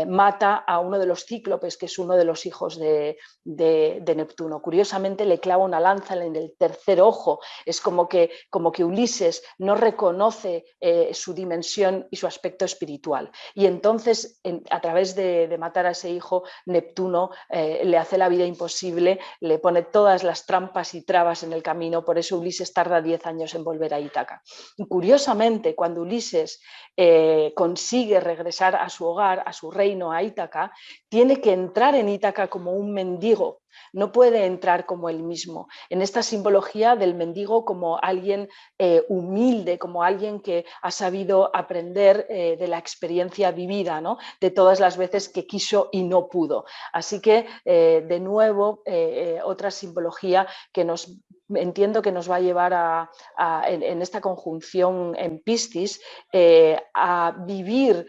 mata a uno de los cíclopes, que es uno de los hijos de Neptuno. Curiosamente le clava una lanza en el tercer ojo. Es como que Ulises no reconoce su dimensión y su aspecto espiritual. Y entonces, a través de matar a ese hijo, Neptuno le hace la vida imposible, le pone todas las trampas y trabas en el camino. Por eso Ulises tarda 10 años en volver a Ítaca. Y curiosamente, cuando Ulises consigue regresar a su hogar, a su reino, a Ítaca, tiene que entrar en Ítaca como un mendigo. No puede entrar como él mismo. En esta simbología del mendigo como alguien humilde, como alguien que ha sabido aprender de la experiencia vivida, ¿no? De todas las veces que quiso y no pudo. Así que, de nuevo, otra simbología que entiendo que nos va a llevar en esta conjunción en Piscis a vivir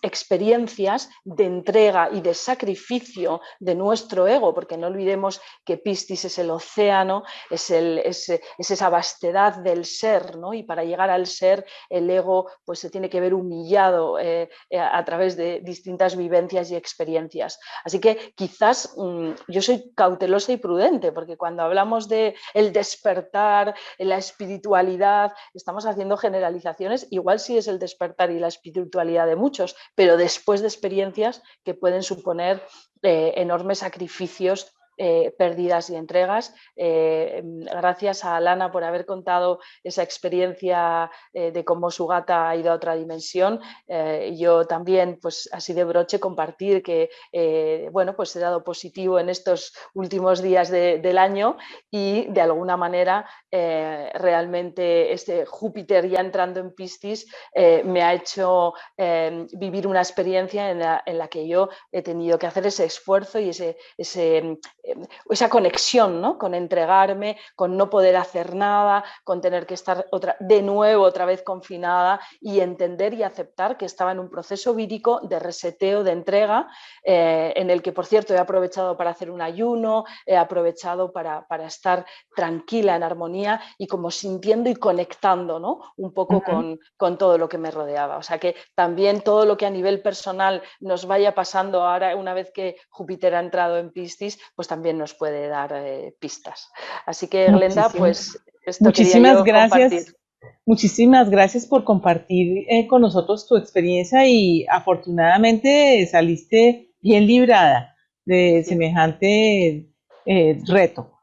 experiencias de entrega y de sacrificio de nuestro ego, porque no olvidemos que Piscis es el océano, es esa vastedad del ser, ¿no? Y para llegar al ser, el ego pues se tiene que ver humillado a través de distintas vivencias y experiencias. Así que quizás yo soy cautelosa y prudente, porque cuando hablamos de el despertar, la espiritualidad, estamos haciendo generalizaciones. Igual sí es el despertar y la espiritualidad de muchos, pero después de experiencias que pueden suponer enormes sacrificios, pérdidas y entregas. Gracias a Alana por haber contado esa experiencia de cómo su gata ha ido a otra dimensión. Yo también, pues así de broche, compartir que bueno, pues he dado positivo en estos últimos días del año y de alguna manera realmente este Júpiter ya entrando en Piscis me ha hecho vivir una experiencia en la que yo he tenido que hacer ese esfuerzo y esa conexión, ¿no? Con entregarme, con no poder hacer nada, con tener que estar de nuevo otra vez confinada y entender y aceptar que estaba en un proceso vírico de reseteo, de entrega, en el que, por cierto, he aprovechado para hacer un ayuno, he aprovechado para estar tranquila, en armonía y como sintiendo y conectando, ¿no? Un poco con todo lo que me rodeaba. O sea que también todo lo que a nivel personal nos vaya pasando ahora, una vez que Júpiter ha entrado en Piscis, pues también nos puede dar pistas. Así que, Glenda, pues esto quería yo compartir. Muchísimas gracias por compartir con nosotros tu experiencia y afortunadamente saliste bien librada de semejante reto.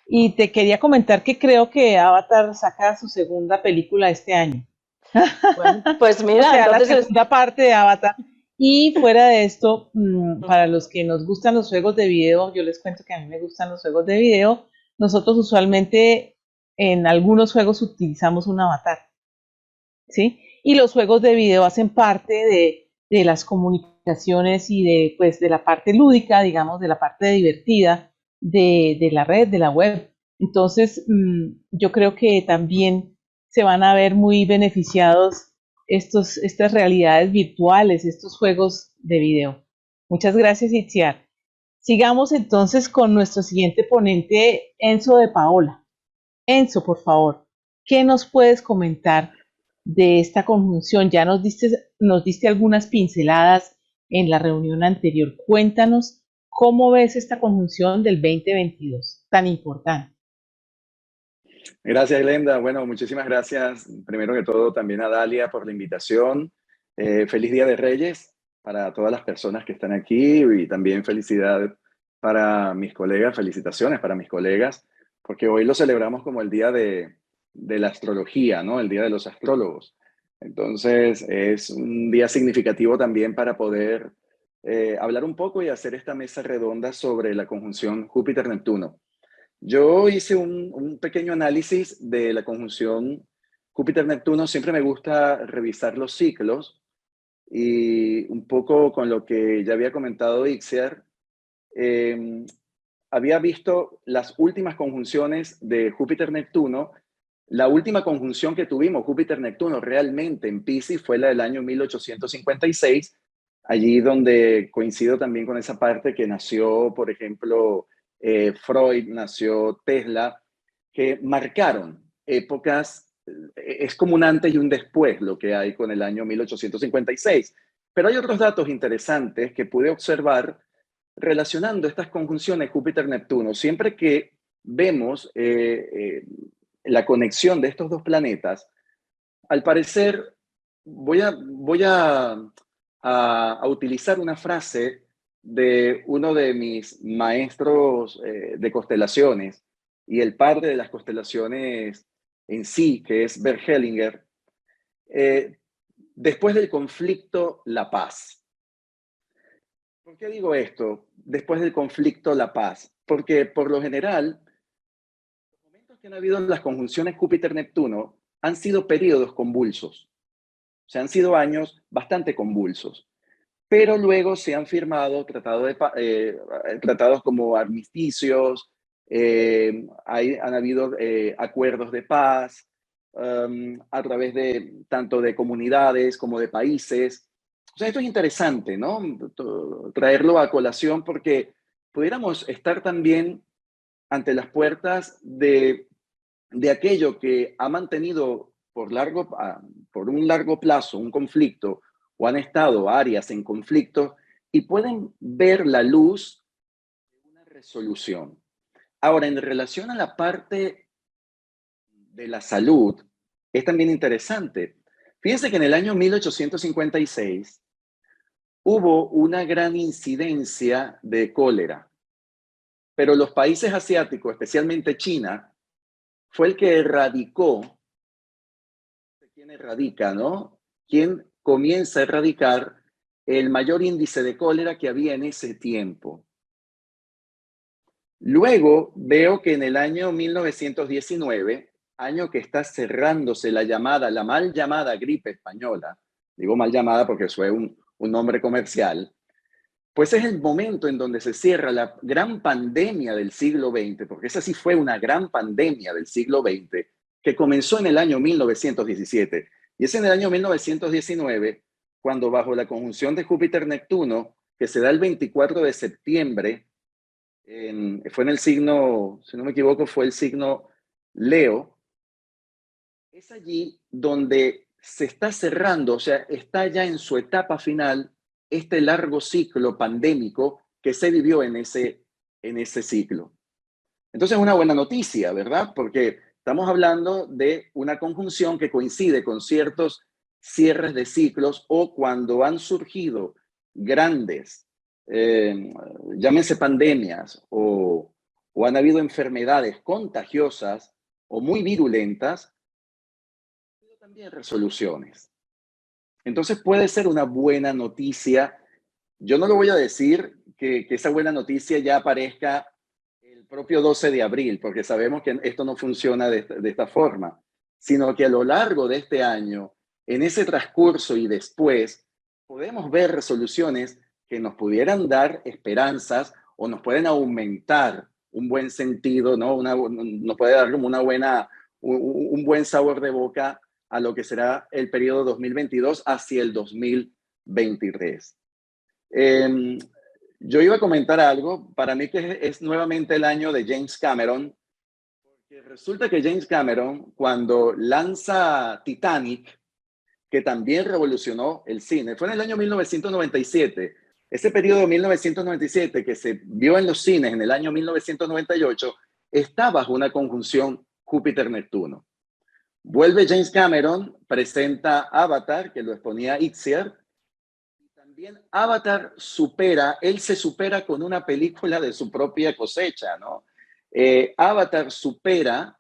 Y te quería comentar que creo que Avatar saca su segunda película este año. Bueno, pues mira, o sea, entonces la segunda parte de Avatar. Y fuera de esto, para los que nos gustan los juegos de video, yo les cuento que a mí me gustan los juegos de video. Nosotros usualmente en algunos juegos utilizamos un avatar, ¿sí? Y los juegos de video hacen parte de las comunicaciones y pues, de la parte lúdica, digamos, de la parte divertida de la red, de la web. Entonces, yo creo que también se van a ver muy beneficiados estas realidades virtuales, estos juegos de video. Muchas gracias, Itziar. Sigamos entonces con nuestro siguiente ponente, Enzo de Paola. Enzo, por favor, ¿qué nos puedes comentar de esta conjunción? Ya nos diste algunas pinceladas en la reunión anterior. Cuéntanos cómo ves esta conjunción del 2022, tan importante. Gracias, Glenda. Bueno, muchísimas gracias, primero que todo, también a Dalia por la invitación. Feliz Día de Reyes para todas las personas que están aquí y también felicidad para mis colegas, felicitaciones para mis colegas, porque hoy lo celebramos como el Día de la Astrología, ¿no? El Día de los Astrólogos. Entonces, es un día significativo también para poder hablar un poco y hacer esta mesa redonda sobre la conjunción Júpiter-Neptuno. Yo hice un pequeño análisis de la conjunción Júpiter-Neptuno. Siempre me gusta revisar los ciclos y un poco con lo que ya había comentado Ixiar, había visto las últimas conjunciones de Júpiter-Neptuno. La última conjunción que tuvimos, Júpiter-Neptuno, realmente en Piscis fue la del año 1856, allí donde coincido también con esa parte que nació, por ejemplo, Freud, nació Tesla, que marcaron épocas, es como un antes y un después lo que hay con el año 1856. Pero hay otros datos interesantes que pude observar relacionando estas conjunciones Júpiter-Neptuno. Siempre que vemos la conexión de estos dos planetas, al parecer voy a utilizar una frase de uno de mis maestros de constelaciones y el padre de las constelaciones en sí, que es Bert Hellinger. Después del conflicto, la paz. ¿Por qué digo esto? Después del conflicto, la paz. Porque por lo general, los momentos que han habido en las conjunciones Júpiter-Neptuno han sido periodos convulsos. O sea, han sido años bastante convulsos. Pero luego se han firmado tratados como armisticios, han habido acuerdos de paz a través de tanto de comunidades como de países. O sea, esto es interesante, ¿no? Traerlo a colación porque pudiéramos estar también ante las puertas de aquello que ha mantenido por un largo plazo un conflicto, o han estado áreas en conflicto y pueden ver la luz de una resolución. Ahora, en relación a la parte de la salud, es también interesante. Fíjense que en el año 1856 hubo una gran incidencia de cólera, pero los países asiáticos, especialmente China, fue el que erradicó. ¿Quién erradica, no? ¿Quién comienza a erradicar el mayor índice de cólera que había en ese tiempo? Luego veo que en el año 1919, año que está cerrándose la mal llamada gripe española, digo mal llamada porque fue un nombre comercial, pues es el momento en donde se cierra la gran pandemia del siglo XX, porque esa sí fue una gran pandemia del siglo XX, que comenzó en el año 1917. Y es en el año 1919 cuando bajo la conjunción de Júpiter-Neptuno, que se da el 24 de septiembre, fue en el signo, si no me equivoco, fue el signo Leo, es allí donde se está cerrando, o sea, está ya en su etapa final este largo ciclo pandémico que se vivió en ese ciclo. Entonces es una buena noticia, ¿verdad? Porque estamos hablando de una conjunción que coincide con ciertos cierres de ciclos o cuando han surgido grandes, llámense pandemias o han habido enfermedades contagiosas o muy virulentas, también resoluciones. Entonces puede ser una buena noticia. Yo no lo voy a decir que esa buena noticia ya aparezca el propio 12 de abril, porque sabemos que esto no funciona de esta forma, sino que a lo largo de este año, en ese transcurso y después, podemos ver resoluciones que nos pudieran dar esperanzas o nos pueden aumentar un buen sentido, ¿no? Nos puede dar como un buen sabor de boca a lo que será el periodo 2022 hacia el 2023. Yo iba a comentar algo, para mí que es nuevamente el año de James Cameron, porque resulta que James Cameron, cuando lanza Titanic, que también revolucionó el cine, fue en el año 1997, ese periodo de 1997 que se vio en los cines en el año 1998, está bajo una conjunción Júpiter-Neptuno. Vuelve James Cameron, presenta Avatar, que lo exponía Ixiar, y también Avatar él se supera con una película de su propia cosecha, ¿no? Avatar supera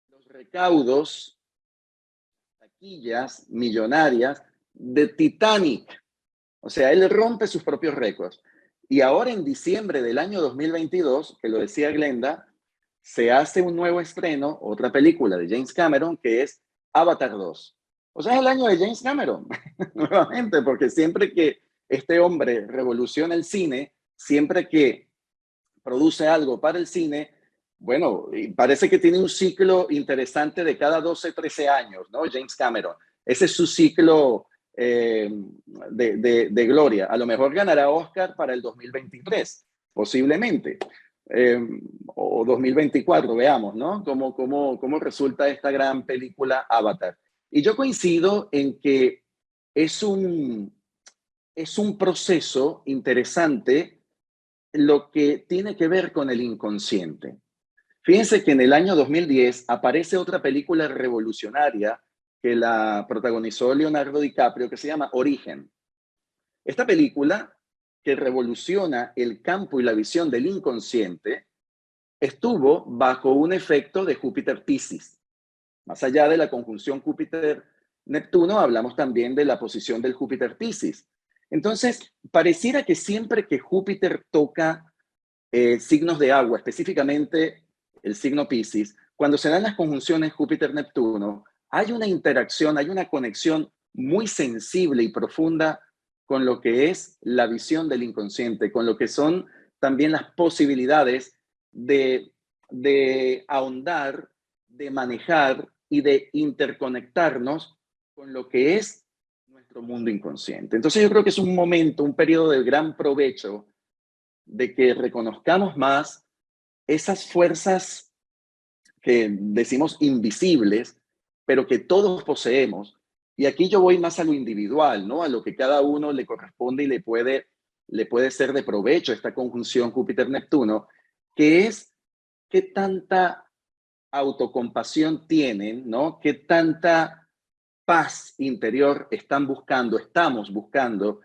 los recaudos, taquillas millonarias de Titanic. O sea, él rompe sus propios récords. Y ahora en diciembre del año 2022, que lo decía Glenda, se hace un nuevo estreno, otra película de James Cameron, que es Avatar 2. O sea, es el año de James Cameron, nuevamente, porque siempre que este hombre revoluciona el cine, siempre que produce algo para el cine, bueno, parece que tiene un ciclo interesante de cada 12, 13 años, ¿no? James Cameron. Ese es su ciclo de gloria. A lo mejor ganará Oscar para el 2023, posiblemente. O 2024, veamos, ¿no? ¿Cómo resulta esta gran película Avatar? Y yo coincido en que es un proceso interesante lo que tiene que ver con el inconsciente. Fíjense que en el año 2010 aparece otra película revolucionaria que la protagonizó Leonardo DiCaprio, que se llama Origen. Esta película, que revoluciona el campo y la visión del inconsciente, estuvo bajo un efecto de Júpiter-Piscis. Más allá de la conjunción Júpiter-Neptuno, hablamos también de la posición del Júpiter-Piscis. Entonces, pareciera que siempre que Júpiter toca signos de agua, específicamente el signo Piscis, cuando se dan las conjunciones Júpiter-Neptuno, hay una interacción, hay una conexión muy sensible y profunda con lo que es la visión del inconsciente, con lo que son también las posibilidades de ahondar, de manejar y de interconectarnos con lo que es nuestro mundo inconsciente. Entonces yo creo que es un momento, un periodo de gran provecho de que reconozcamos más esas fuerzas que decimos invisibles, pero que todos poseemos. Y aquí yo voy más a lo individual, ¿no? A lo que cada uno le corresponde y le puede ser de provecho esta conjunción Júpiter-Neptuno, que es qué tanta autocompasión tienen, ¿no? Qué tanta paz interior estamos buscando,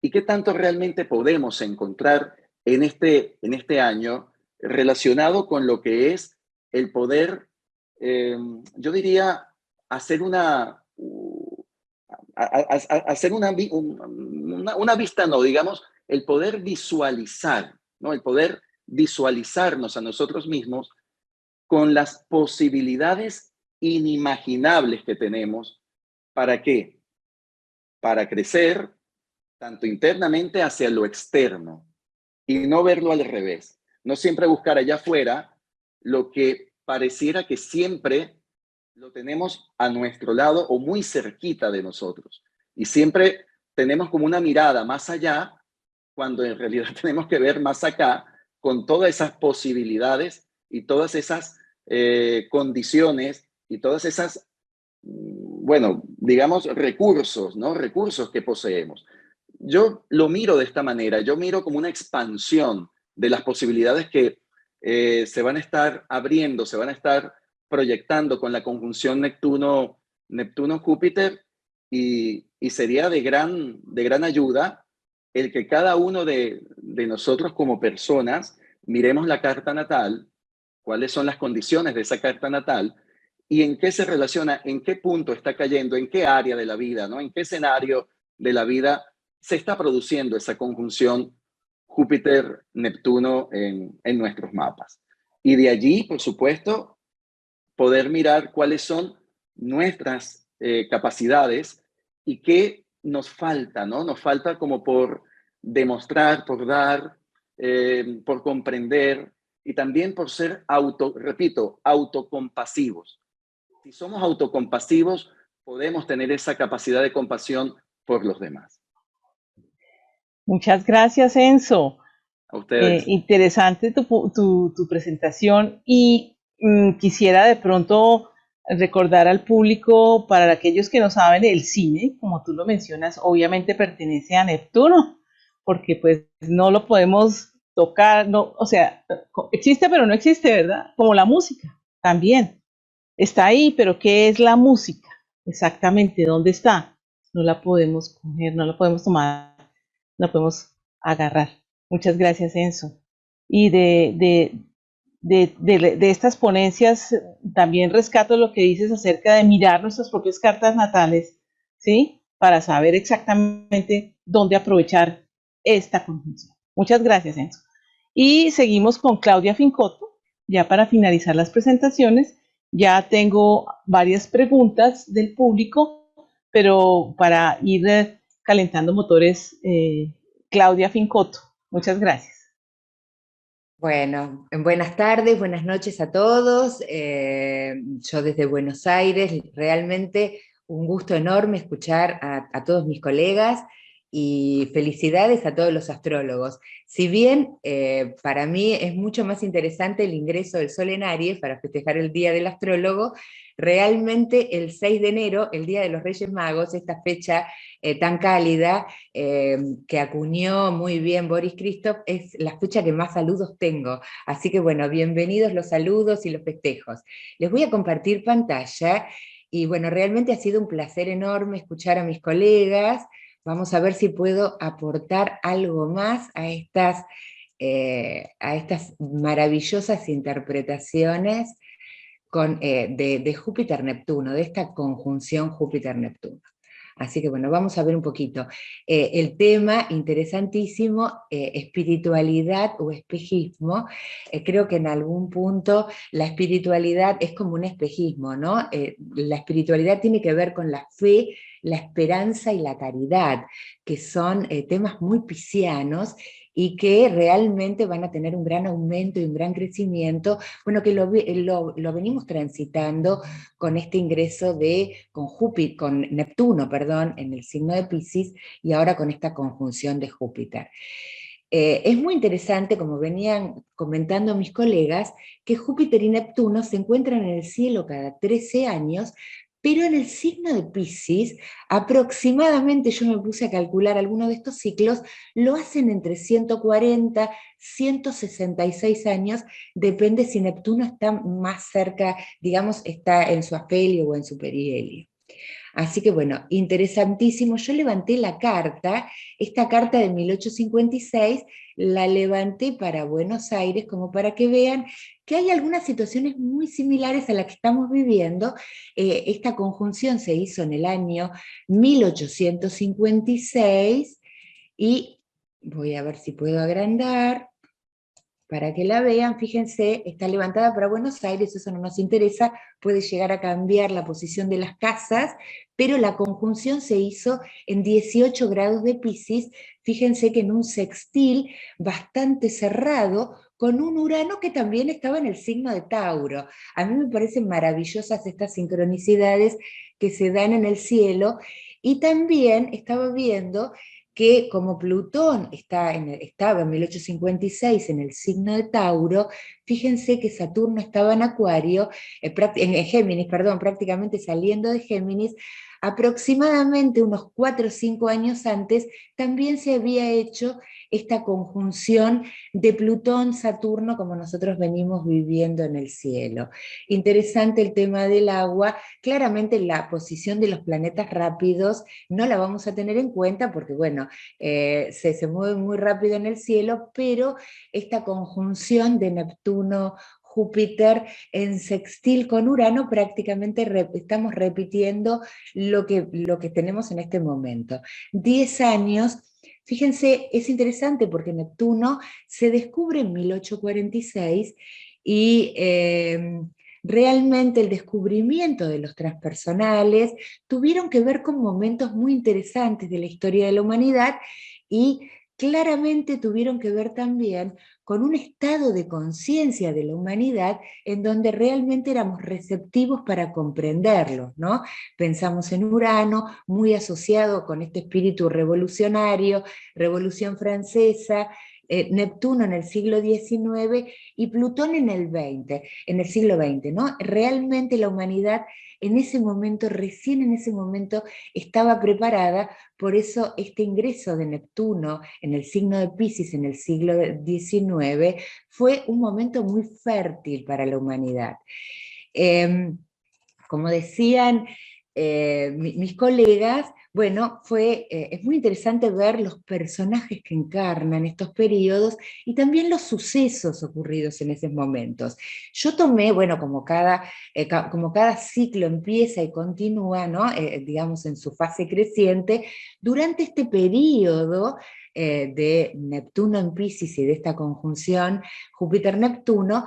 y qué tanto realmente podemos encontrar en este año relacionado con lo que es el poder, yo diría, hacer una vista, no, digamos, el poder visualizar, ¿no? El poder visualizarnos a nosotros mismos con las posibilidades inimaginables que tenemos. ¿Para qué? Para crecer tanto internamente hacia lo externo y no verlo al revés. No siempre buscar allá afuera lo que pareciera que siempre lo tenemos a nuestro lado o muy cerquita de nosotros. Y siempre tenemos como una mirada más allá, cuando en realidad tenemos que ver más acá, con todas esas posibilidades y todas esas condiciones y todas esas, bueno, digamos, recursos, ¿no? Recursos que poseemos. Yo lo miro de esta manera, yo miro como una expansión de las posibilidades que se van a estar abriendo, se van a estar proyectando con la conjunción Neptuno-Júpiter, y sería de gran ayuda el que cada uno de nosotros como personas miremos la carta natal, cuáles son las condiciones de esa carta natal y en qué se relaciona, en qué punto está cayendo, en qué área de la vida, ¿no? En qué escenario de la vida se está produciendo esa conjunción Júpiter-Neptuno en nuestros mapas. Y de allí, por supuesto, poder mirar cuáles son nuestras capacidades y qué nos falta, ¿no? Nos falta como por demostrar, por dar, por comprender y también por ser autocompasivos. Si somos autocompasivos, podemos tener esa capacidad de compasión por los demás. Muchas gracias, Enzo. A ustedes. Interesante tu presentación, y quisiera de pronto recordar al público, para aquellos que no saben, el cine, como tú lo mencionas, obviamente pertenece a Neptuno, porque pues no lo podemos tocar, no, o sea, existe pero no existe, ¿verdad? Como la música, también está ahí, pero ¿qué es la música? Exactamente, ¿dónde está? No la podemos coger, no la podemos tomar, no la podemos agarrar. Muchas gracias, Enzo. Y de estas ponencias también rescato lo que dices acerca de mirar nuestras propias cartas natales, ¿sí? Para saber exactamente dónde aprovechar esta conjunción. Muchas gracias, Enzo. Y seguimos con Claudia Fincotto, ya para finalizar las presentaciones. Ya tengo varias preguntas del público, pero para ir calentando motores, Claudia Fincotto, muchas gracias. Bueno, buenas tardes, buenas noches a todos. Yo desde Buenos Aires, realmente un gusto enorme escuchar a todos mis colegas y felicidades a todos los astrólogos. Si bien para mí es mucho más interesante el ingreso del Sol en Aries para festejar el Día del Astrólogo, realmente el 6 de enero, el Día de los Reyes Magos, esta fecha tan cálida, que acuñó muy bien Boris Christoph, es la fecha que más saludos tengo. Así que bueno, bienvenidos los saludos y los festejos. Les voy a compartir pantalla y bueno, realmente ha sido un placer enorme escuchar a mis colegas. Vamos a ver si puedo aportar algo más a estas maravillosas interpretaciones de Júpiter-Neptuno, de esta conjunción Júpiter-Neptuno. Así que bueno, vamos a ver un poquito. El tema interesantísimo, espiritualidad o espejismo. Creo que en algún punto la espiritualidad es como un espejismo, ¿no? La espiritualidad tiene que ver con la fe, la esperanza y la caridad, que son temas muy piscianos y que realmente van a tener un gran aumento y un gran crecimiento, bueno, que lo venimos transitando con este ingreso con Neptuno, perdón, en el signo de Piscis, y ahora con esta conjunción de Júpiter. Es muy interesante, como venían comentando mis colegas, que Júpiter y Neptuno se encuentran en el cielo cada 13 años, pero en el signo de Piscis, aproximadamente, yo me puse a calcular algunos de estos ciclos, lo hacen entre 140, 166 años, depende si Neptuno está más cerca, digamos, está en su afelio o en su perihelio. Así que bueno, interesantísimo. Yo levanté la carta, esta carta de 1856, la levanté para Buenos Aires como para que vean que hay algunas situaciones muy similares a las que estamos viviendo. Esta conjunción se hizo en el año 1856 y voy a ver si puedo agrandar para que la vean. Fíjense, está levantada para Buenos Aires, eso no nos interesa, puede llegar a cambiar la posición de las casas, pero la conjunción se hizo en 18 grados de Piscis, fíjense que en un sextil bastante cerrado, con un Urano que también estaba en el signo de Tauro. A mí me parecen maravillosas estas sincronicidades que se dan en el cielo, y también estaba viendo que como Plutón estaba en 1856 en el signo de Tauro, fíjense que Saturno estaba en Acuario, en Géminis, perdón, prácticamente saliendo de Géminis, aproximadamente unos 4 o 5 años antes, también se había hecho esta conjunción de Plutón-Saturno como nosotros venimos viviendo en el cielo. Interesante el tema del agua, claramente la posición de los planetas rápidos no la vamos a tener en cuenta porque, bueno, se mueve muy rápido en el cielo, pero esta conjunción de Neptuno, Júpiter en sextil con Urano, prácticamente estamos repitiendo lo que tenemos en este momento. 10 años, fíjense, es interesante porque Neptuno se descubre en 1846 y realmente el descubrimiento de los transpersonales tuvieron que ver con momentos muy interesantes de la historia de la humanidad y claramente tuvieron que ver también con un estado de conciencia de la humanidad en donde realmente éramos receptivos para comprenderlos, ¿no? Pensamos en Urano, muy asociado con este espíritu revolucionario, Revolución Francesa, Neptuno en el siglo XIX y Plutón en el siglo XX, ¿no? Realmente la humanidad en ese momento, recién en ese momento, estaba preparada, por eso este ingreso de Neptuno en el signo de Piscis en el siglo XIX fue un momento muy fértil para la humanidad. Como decían mis colegas, bueno, es muy interesante ver los personajes que encarnan estos periodos y también los sucesos ocurridos en esos momentos. Yo tomé, bueno, como cada ciclo empieza y continúa, ¿no? Digamos en su fase creciente, durante este periodo de Neptuno en Piscis y de esta conjunción Júpiter-Neptuno,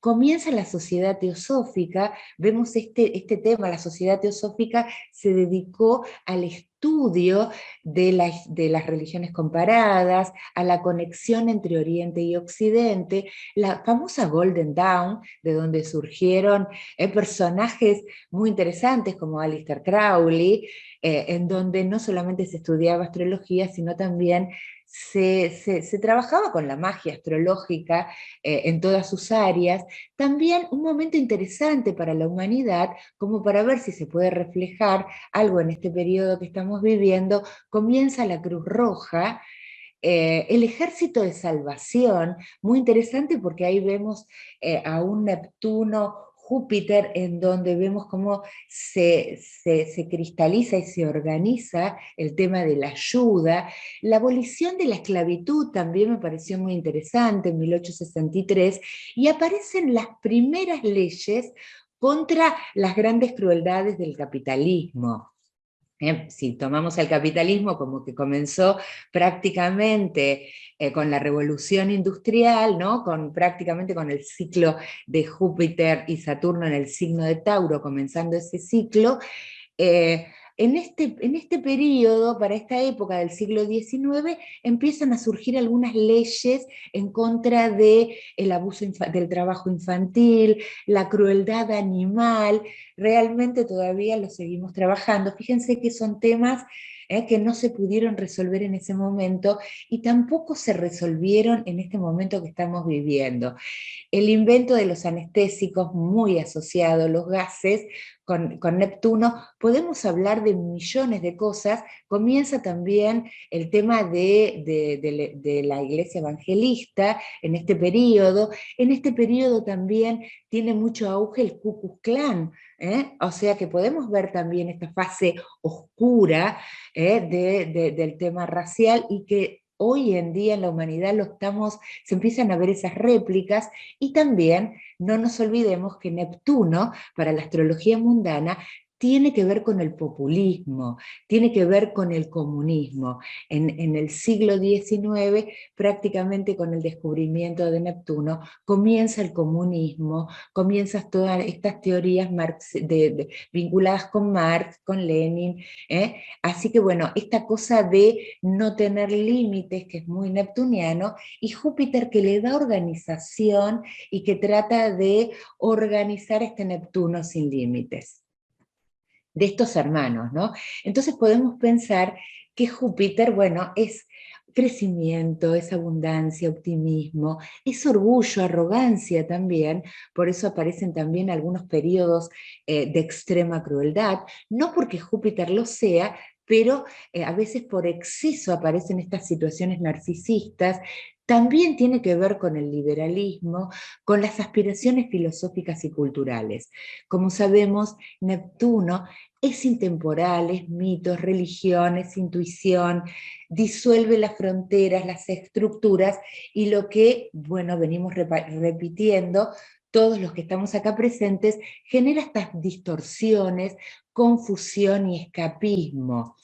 comienza la sociedad teosófica. Vemos este tema, la sociedad teosófica se dedicó al estudio de las religiones comparadas, a la conexión entre Oriente y Occidente, la famosa Golden Dawn, de donde surgieron personajes muy interesantes como Aleister Crowley, en donde no solamente se estudiaba astrología, sino también se trabajaba con la magia astrológica en todas sus áreas. También un momento interesante para la humanidad, como para ver si se puede reflejar algo en este periodo que estamos viviendo. Comienza la Cruz Roja, el Ejército de Salvación, muy interesante porque ahí vemos a un Neptuno Júpiter, en donde vemos cómo se cristaliza y se organiza el tema de la ayuda. La abolición de la esclavitud también me pareció muy interesante en 1863, y aparecen las primeras leyes contra las grandes crueldades del capitalismo. Si tomamos el capitalismo como que comenzó prácticamente con la revolución industrial, ¿no? Prácticamente con el ciclo de Júpiter y Saturno en el signo de Tauro, comenzando ese ciclo, en este periodo, para esta época del siglo XIX, empiezan a surgir algunas leyes en contra del abuso del trabajo infantil, la crueldad animal. Realmente todavía lo seguimos trabajando. Fíjense que son temas que no se pudieron resolver en ese momento y tampoco se resolvieron en este momento que estamos viviendo. El invento de los anestésicos, muy asociado, los gases, con Neptuno, podemos hablar de millones de cosas. Comienza también el tema de la iglesia evangelista en este periodo. En este periodo también tiene mucho auge el Ku Klux Klan, o sea que podemos ver también esta fase oscura del tema racial, y que hoy en día en la humanidad se empiezan a ver esas réplicas. Y también no nos olvidemos que Neptuno, para la astrología mundana, tiene que ver con el populismo, tiene que ver con el comunismo. En el siglo XIX, prácticamente con el descubrimiento de Neptuno, comienza el comunismo, comienzan todas estas teorías vinculadas con Marx, con Lenin. Así que bueno, esta cosa de no tener límites, que es muy neptuniano, y Júpiter que le da organización y que trata de organizar este Neptuno sin límites, de estos hermanos, ¿no? Entonces podemos pensar que Júpiter, bueno, es crecimiento, es abundancia, optimismo, es orgullo, arrogancia también. Por eso aparecen también algunos periodos de extrema crueldad, no porque Júpiter lo sea, pero a veces por exceso aparecen estas situaciones narcisistas. También tiene que ver con el liberalismo, con las aspiraciones filosóficas y culturales. Como sabemos, Neptuno es intemporal, es mitos, religiones, intuición, disuelve las fronteras, las estructuras, y lo que, bueno, venimos repitiendo todos los que estamos acá presentes, genera estas distorsiones, confusión y escapismo.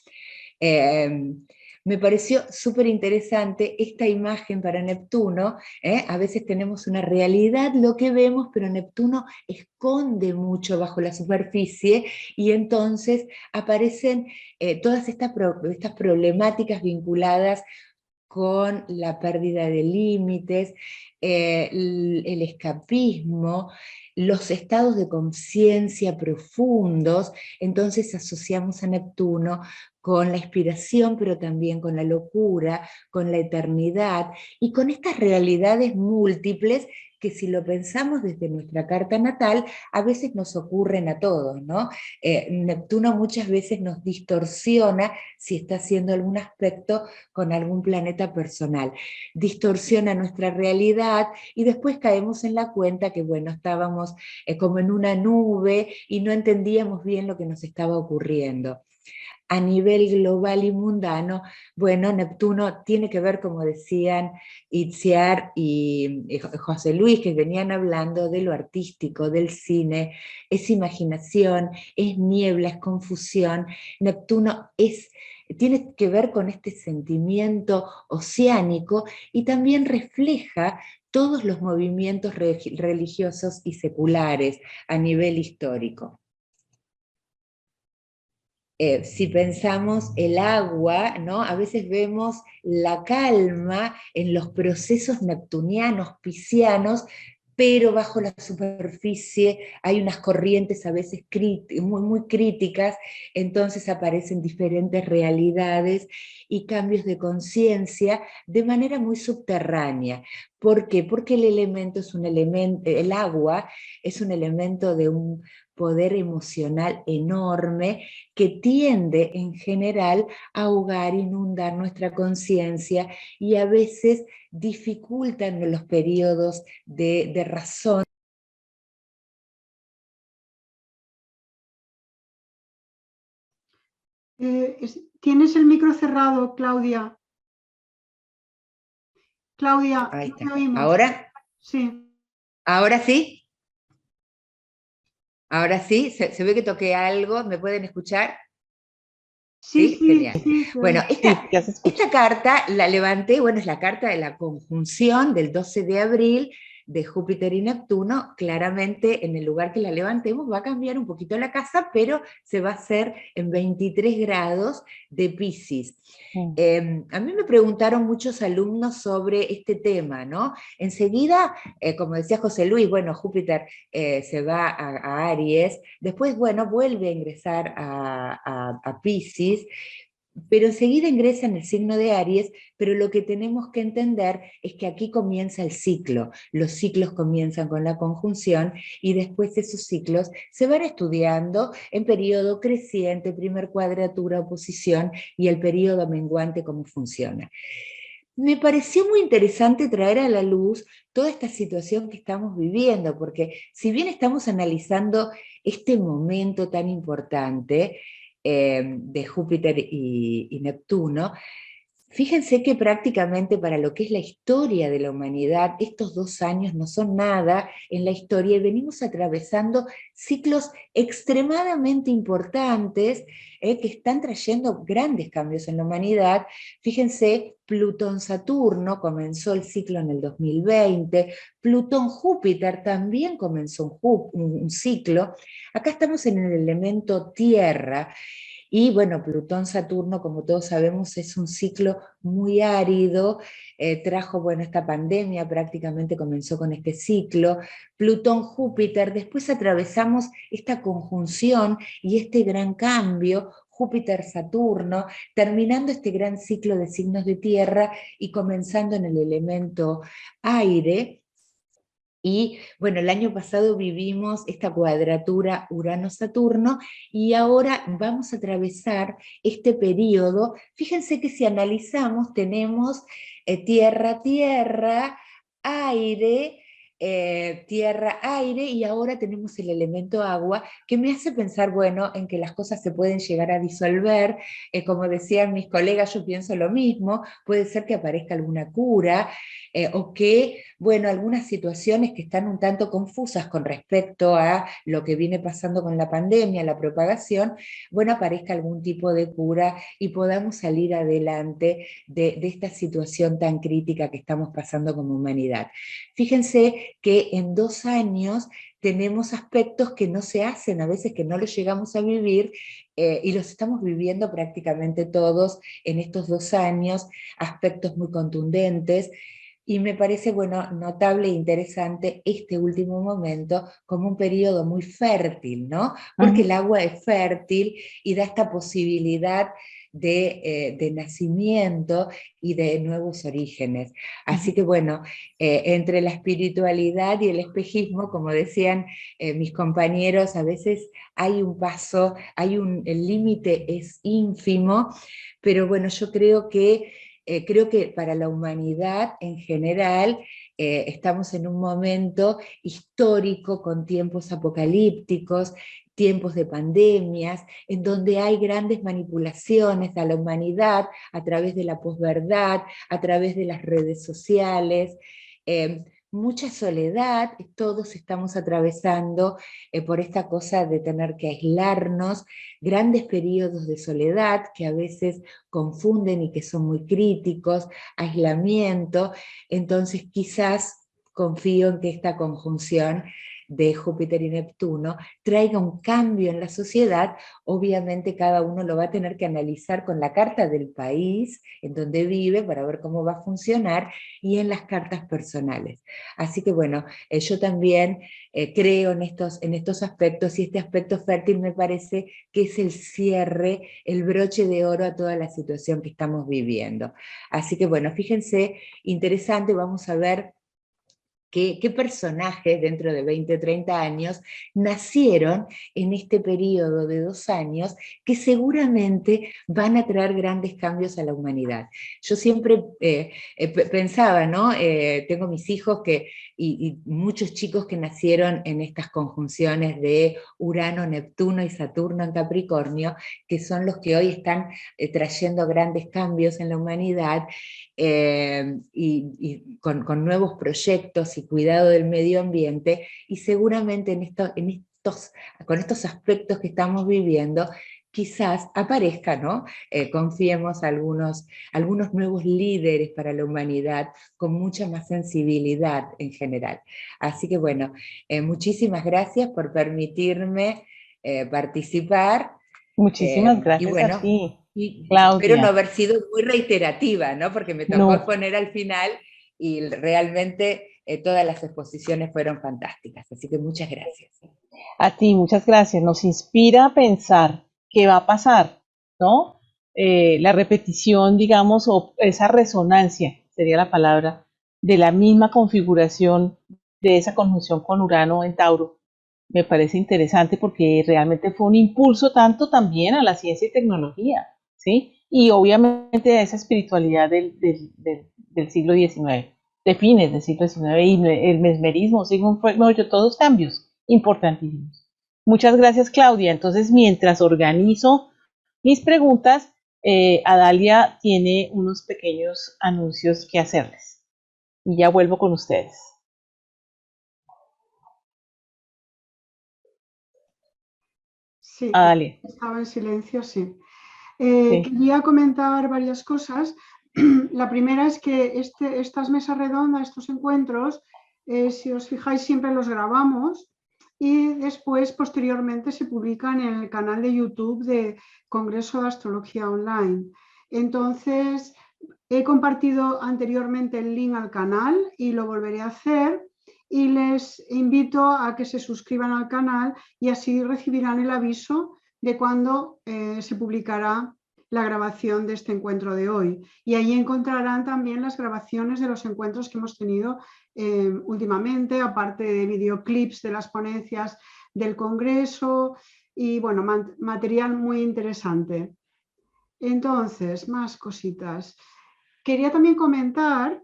Me pareció súper interesante esta imagen para Neptuno. A veces tenemos una realidad, lo que vemos, pero Neptuno esconde mucho bajo la superficie, y entonces aparecen todas estas problemáticas vinculadas con la pérdida de límites, el escapismo, los estados de conciencia profundos. Entonces asociamos a Neptuno con la inspiración, pero también con la locura, con la eternidad, y con estas realidades múltiples que, si lo pensamos desde nuestra carta natal, a veces nos ocurren a todos, ¿no? Neptuno muchas veces nos distorsiona si está haciendo algún aspecto con algún planeta personal. Distorsiona nuestra realidad y después caemos en la cuenta que, bueno, estábamos como en una nube y no entendíamos bien lo que nos estaba ocurriendo. A nivel global y mundano, bueno, Neptuno tiene que ver, como decían Itziar y José Luis, que venían hablando de lo artístico, del cine, es imaginación, es niebla, es confusión. Neptuno tiene que ver con este sentimiento oceánico y también refleja todos los movimientos religiosos y seculares a nivel histórico. Si pensamos el agua, ¿no? A veces vemos la calma en los procesos neptunianos, piscianos, pero bajo la superficie hay unas corrientes a veces muy críticas, entonces aparecen diferentes realidades y cambios de conciencia de manera muy subterránea. ¿Por qué? Porque el elemento es un elemento, el agua es un elemento de un poder emocional enorme que tiende en general a ahogar, inundar nuestra conciencia y a veces dificultan los periodos de razón. Tienes el micro cerrado, Claudia. Claudia, Ahí no está. te oímos. ¿Ahora? Sí. ¿Ahora sí? ¿Ahora sí? ¿Se ve que toqué algo? ¿Me pueden escuchar? Sí, ¿Sí? sí, Genial. sí. Bueno, Sí, ya se escucha. esta carta la levanté, bueno, es la carta de la conjunción del 12 de abril de Júpiter y Neptuno. Claramente en el lugar que la levantemos va a cambiar un poquito la casa, pero se va a hacer en 23 grados de Piscis. A mí me preguntaron muchos alumnos sobre este tema, ¿no? Enseguida, como decía José Luis, bueno, Júpiter se va a Aries, después, bueno, vuelve a ingresar a Piscis, pero enseguida ingresa en el signo de Aries, pero lo que tenemos que entender es que aquí comienza el ciclo. Los ciclos comienzan con la conjunción y después esos ciclos se van estudiando en periodo creciente, primer cuadratura, oposición y el periodo menguante, cómo funciona. Me pareció muy interesante traer a la luz toda esta situación que estamos viviendo, porque si bien estamos analizando este momento tan importante, de Júpiter y Neptuno, fíjense que prácticamente para lo que es la historia de la humanidad, estos 2 años no son nada en la historia y venimos atravesando ciclos extremadamente importantes que están trayendo grandes cambios en la humanidad. Fíjense, Plutón-Saturno comenzó el ciclo en el 2020, Plutón-Júpiter también comenzó un ciclo. Acá estamos en el elemento Tierra. Y bueno, Plutón-Saturno, como todos sabemos, es un ciclo muy árido, trajo, bueno, esta pandemia prácticamente comenzó con este ciclo, Plutón-Júpiter, después atravesamos esta conjunción y este gran cambio, Júpiter-Saturno, terminando este gran ciclo de signos de tierra y comenzando en el elemento aire. Y bueno, el año pasado vivimos esta cuadratura Urano-Saturno y ahora vamos a atravesar este periodo. Fíjense que si analizamos tenemos tierra-tierra, aire, tierra-aire y ahora tenemos el elemento agua que me hace pensar, bueno, en que las cosas se pueden llegar a disolver. Como decían mis colegas, yo pienso lo mismo, puede ser que aparezca alguna cura o que, bueno, algunas situaciones que están un tanto confusas con respecto a lo que viene pasando con la pandemia, la propagación, bueno, aparezca algún tipo de cura y podamos salir adelante de esta situación tan crítica que estamos pasando como humanidad. Fíjense que en 2 años tenemos aspectos que no se hacen, a veces que no los llegamos a vivir, y los estamos viviendo prácticamente todos en estos 2 años, aspectos muy contundentes. Y me parece, bueno, notable e interesante este último momento como un periodo muy fértil, ¿no? Porque el agua es fértil y da esta posibilidad de nacimiento y de nuevos orígenes. Así que bueno, entre la espiritualidad y el espejismo, como decían mis compañeros, a veces hay un paso, el límite es ínfimo, pero bueno, yo creo que para la humanidad en general estamos en un momento histórico con tiempos apocalípticos, tiempos de pandemias, en donde hay grandes manipulaciones a la humanidad a través de la posverdad, a través de las redes sociales, mucha soledad, todos estamos atravesando por esta cosa de tener que aislarnos, grandes periodos de soledad que a veces confunden y que son muy críticos, aislamiento. Entonces quizás confío en que esta conjunción de Júpiter y Neptuno traiga un cambio en la sociedad. Obviamente cada uno lo va a tener que analizar con la carta del país en donde vive para ver cómo va a funcionar, y en las cartas personales. Así que bueno, yo también creo en estos aspectos, y este aspecto fértil me parece que es el cierre, el broche de oro a toda la situación que estamos viviendo. Así que bueno, fíjense, interesante, vamos a ver qué personajes dentro de 20 o 30 años nacieron en este periodo de 2 años que seguramente van a traer grandes cambios a la humanidad. Yo siempre pensaba, ¿no? Tengo mis hijos y muchos chicos que nacieron en estas conjunciones de Urano, Neptuno y Saturno en Capricornio, que son los que hoy están trayendo grandes cambios en la humanidad, y con nuevos proyectos y cuidado del medio ambiente, y seguramente con estos aspectos que estamos viviendo, quizás aparezca, ¿no? Confiemos algunos nuevos líderes para la humanidad con mucha más sensibilidad en general. Así que bueno, muchísimas gracias por permitirme participar. Muchísimas Y gracias bueno, a ti, espero no Claudia. haber sido muy reiterativa, ¿no? Porque me tocó No, exponer al final y realmente todas las exposiciones fueron fantásticas. Así que muchas gracias. a ti, muchas gracias. Nos inspira a pensar qué va a pasar, ¿no? La repetición, digamos, o esa resonancia, sería la palabra, de la misma configuración de esa conjunción con Urano en Tauro. Me parece interesante porque realmente fue un impulso tanto también a la ciencia y tecnología, ¿sí? Y obviamente a esa espiritualidad del siglo XIX, de fines del siglo XIX, y el mesmerismo, Sigmund Freud, mejor dicho, todos cambios importantísimos. Muchas gracias, Claudia. Entonces, mientras organizo mis preguntas, Adalia tiene unos pequeños anuncios que hacerles. Y ya vuelvo con ustedes. Sí, Adalia. estaba en silencio, sí. Sí. Quería comentar varias cosas. La primera es que estas mesas redondas, estos encuentros, si os fijáis, siempre los grabamos y después, posteriormente, se publican en el canal de YouTube de Congreso de Astrología Online. Entonces, he compartido anteriormente el link al canal y lo volveré a hacer, y les invito a que se suscriban al canal y así recibirán el aviso de cuando se publicará la grabación de este encuentro de hoy. Y ahí encontrarán también las grabaciones de los encuentros que hemos tenido últimamente, aparte de videoclips de las ponencias del Congreso y, bueno, material muy interesante. Entonces, más cositas. Quería también comentar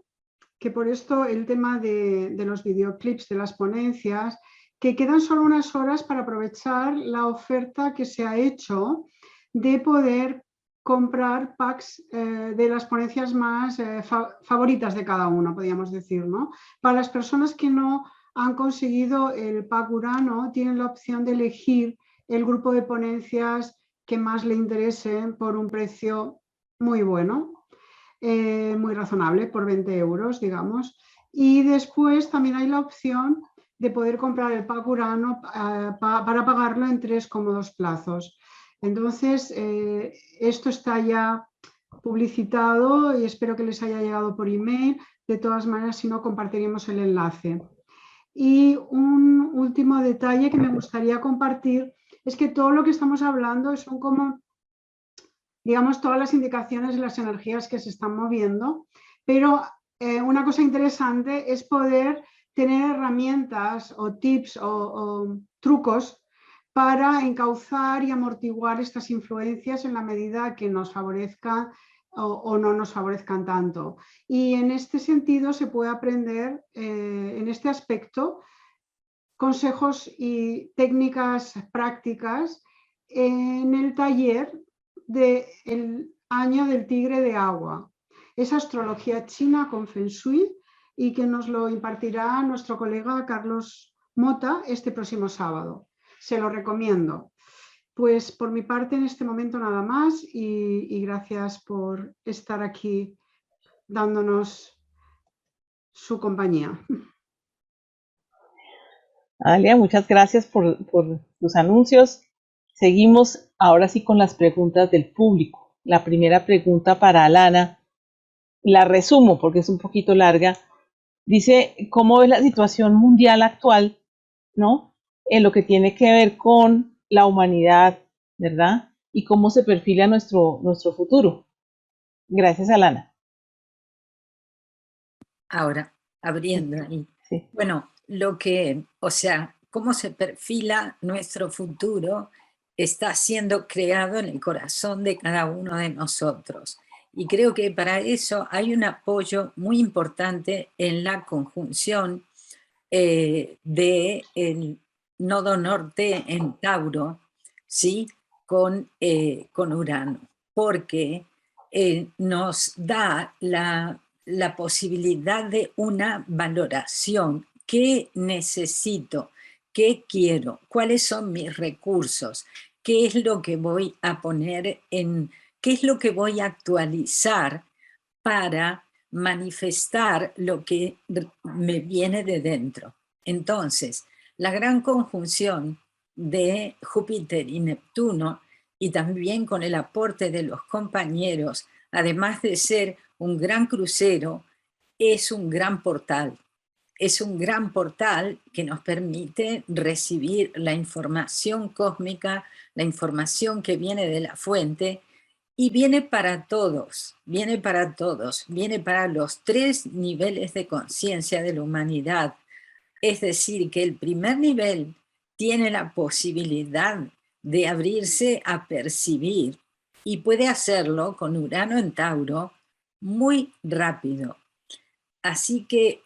que por esto el tema de los videoclips de las ponencias, que quedan solo unas horas para aprovechar la oferta que se ha hecho de poder comprar packs de las ponencias más favoritas de cada uno, podríamos decir, ¿no? Para las personas que no han conseguido el pack Urano, tienen la opción de elegir el grupo de ponencias que más le interese por un precio muy bueno. Muy razonable, por 20 euros, digamos. Y después también hay la opción de poder comprar el pack Urano para pagarlo en 3 cómodos plazos. Entonces, esto está ya publicitado y espero que les haya llegado por email. De todas maneras, si no, compartiremos el enlace. Y un último detalle que me gustaría compartir es que todo lo que estamos hablando son como, digamos, todas las indicaciones de las energías que se están moviendo, pero una cosa interesante es poder tener herramientas o tips o trucos para encauzar y amortiguar estas influencias en la medida que nos favorezca o no nos favorezcan tanto. Y en este sentido se puede aprender en este aspecto consejos y técnicas prácticas en el taller del año del tigre de agua. Es astrología china con Feng Shui y que nos lo impartirá nuestro colega Carlos Mota este próximo sábado. Se lo recomiendo. Pues por mi parte en este momento nada más y gracias por estar aquí dándonos su compañía. Alia, muchas gracias por tus anuncios. Seguimos ahora sí con las preguntas del público. La primera pregunta para Alana, la resumo porque es un poquito larga. Dice, ¿cómo ves la situación mundial actual, ¿no? En lo que tiene que ver con la humanidad, ¿verdad? Y cómo se perfila nuestro futuro. Gracias, Alana. Ahora, abriendo ahí. Sí. Bueno, cómo se perfila nuestro futuro está siendo creado en el corazón de cada uno de nosotros. Y creo que para eso hay un apoyo muy importante en la conjunción del nodo norte en Tauro, ¿sí? con Urano, porque nos da la posibilidad de una valoración. ¿Qué necesito? ¿Qué quiero? ¿Cuáles son mis recursos? ¿Qué es lo que voy a poner qué es lo que voy a actualizar para manifestar lo que me viene de dentro? Entonces, la gran conjunción de Júpiter y Neptuno, y también con el aporte de los compañeros, además de ser un gran crucero, es un gran portal. Es un gran portal que nos permite recibir la información cósmica, la información que viene de la fuente, y viene para todos, viene para todos, viene para los 3 niveles de conciencia de la humanidad. Es decir, que el primer nivel tiene la posibilidad de abrirse a percibir y puede hacerlo con Urano en Tauro muy rápido. Así que,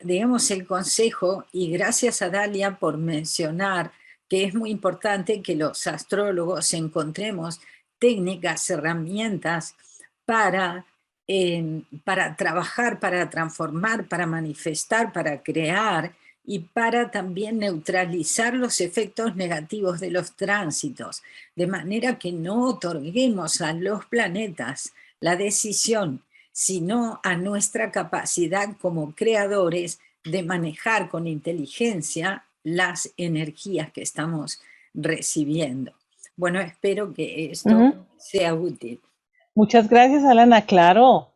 digamos, el consejo, y gracias a Dalia por mencionar que es muy importante que los astrólogos encontremos técnicas, herramientas para trabajar, para transformar, para manifestar, para crear y para también neutralizar los efectos negativos de los tránsitos, de manera que no otorguemos a los planetas la decisión, sino a nuestra capacidad como creadores de manejar con inteligencia las energías que estamos recibiendo. Bueno, espero que esto sea útil. Muchas gracias, Alana. Claro,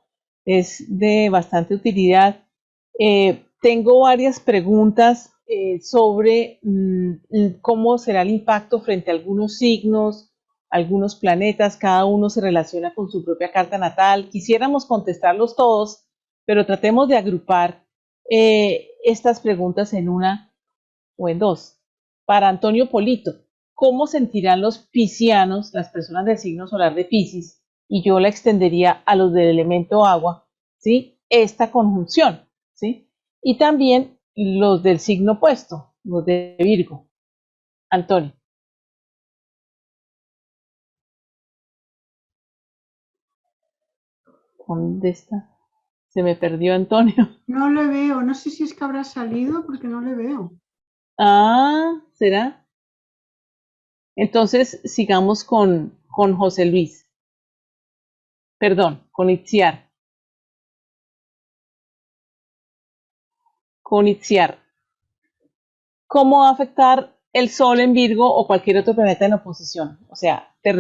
es de bastante utilidad. Tengo varias preguntas sobre cómo será el impacto frente a algunos signos, algunos planetas. Cada uno se relaciona con su propia carta natal. Quisiéramos contestarlos todos, pero tratemos de agrupar estas preguntas en una o en dos. Para Antonio Polito, ¿cómo sentirán los piscianos, las personas del signo solar de Piscis, y yo la extendería a los del elemento agua, ¿sí? Esta conjunción, ¿sí? Y también los del signo opuesto, los de Virgo. Antonio. ¿Dónde está? Se me perdió Antonio. No le veo, no sé si es que habrá salido porque no le veo. Ah, ¿será? Entonces sigamos con José Luis. Perdón, con Itziar. Con Itziar. ¿Cómo va a afectar el Sol en Virgo o cualquier otro planeta en oposición? O sea, te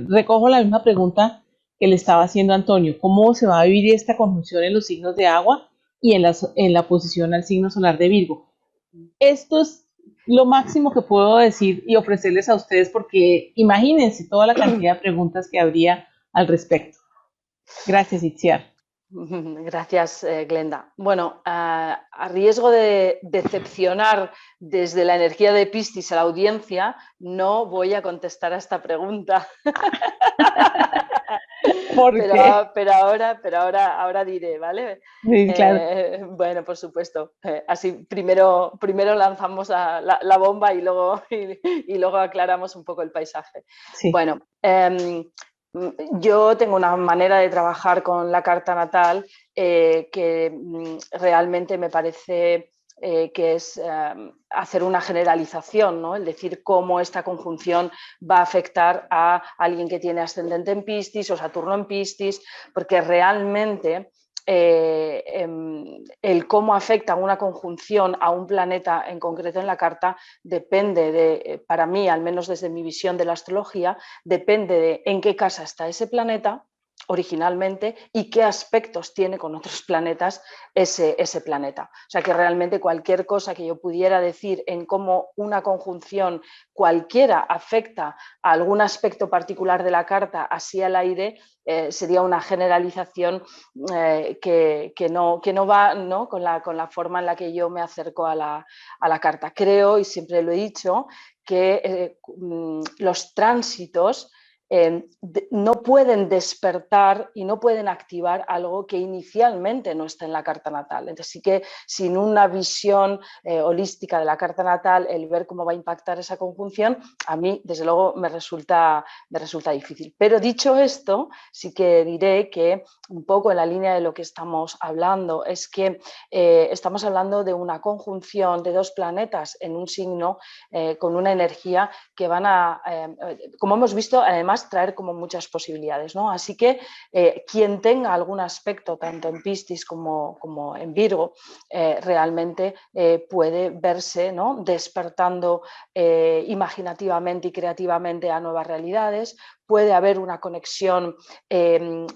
recojo la misma pregunta que le estaba haciendo Antonio. ¿Cómo se va a vivir esta conjunción en los signos de agua y en la oposición al signo solar de Virgo? Esto es lo máximo que puedo decir y ofrecerles a ustedes porque imagínense toda la cantidad de preguntas que habría al respecto. Gracias, Itziar. Gracias, Glenda. Bueno, a riesgo de decepcionar desde la energía de Piscis a la audiencia, no voy a contestar a esta pregunta. ¿Por qué? Pero ahora diré, ¿vale? Sí, claro. Bueno, por supuesto. Así primero lanzamos la bomba y luego aclaramos un poco el paisaje. Sí. Bueno, yo tengo una manera de trabajar con la carta natal que realmente me parece que es hacer una generalización, ¿no? El decir cómo esta conjunción va a afectar a alguien que tiene ascendente en Piscis o Saturno en Piscis, porque realmente el cómo afecta una conjunción a un planeta en concreto en la carta depende de, para mí, al menos desde mi visión de la astrología, depende de en qué casa está ese planeta originalmente y qué aspectos tiene con otros planetas ese planeta. O sea que realmente cualquier cosa que yo pudiera decir en cómo una conjunción cualquiera afecta a algún aspecto particular de la carta así al aire, sería una generalización que no va, ¿no? Con la forma en la que yo me acerco a la carta. Creo, y siempre lo he dicho, que los tránsitos no pueden despertar y no pueden activar algo que inicialmente no está en la carta natal. Entonces sí que sin una visión holística de la carta natal, el ver cómo va a impactar esa conjunción, a mí desde luego me resulta difícil. Pero dicho esto, sí que diré que un poco en la línea de lo que estamos hablando es que estamos hablando de una conjunción de dos planetas en un signo con una energía que van a, como hemos visto, además traer como muchas posibilidades, ¿no? Así que quien tenga algún aspecto tanto en Piscis como en Virgo realmente puede verse, ¿no? Despertando imaginativamente y creativamente a nuevas realidades. Puede haber una conexión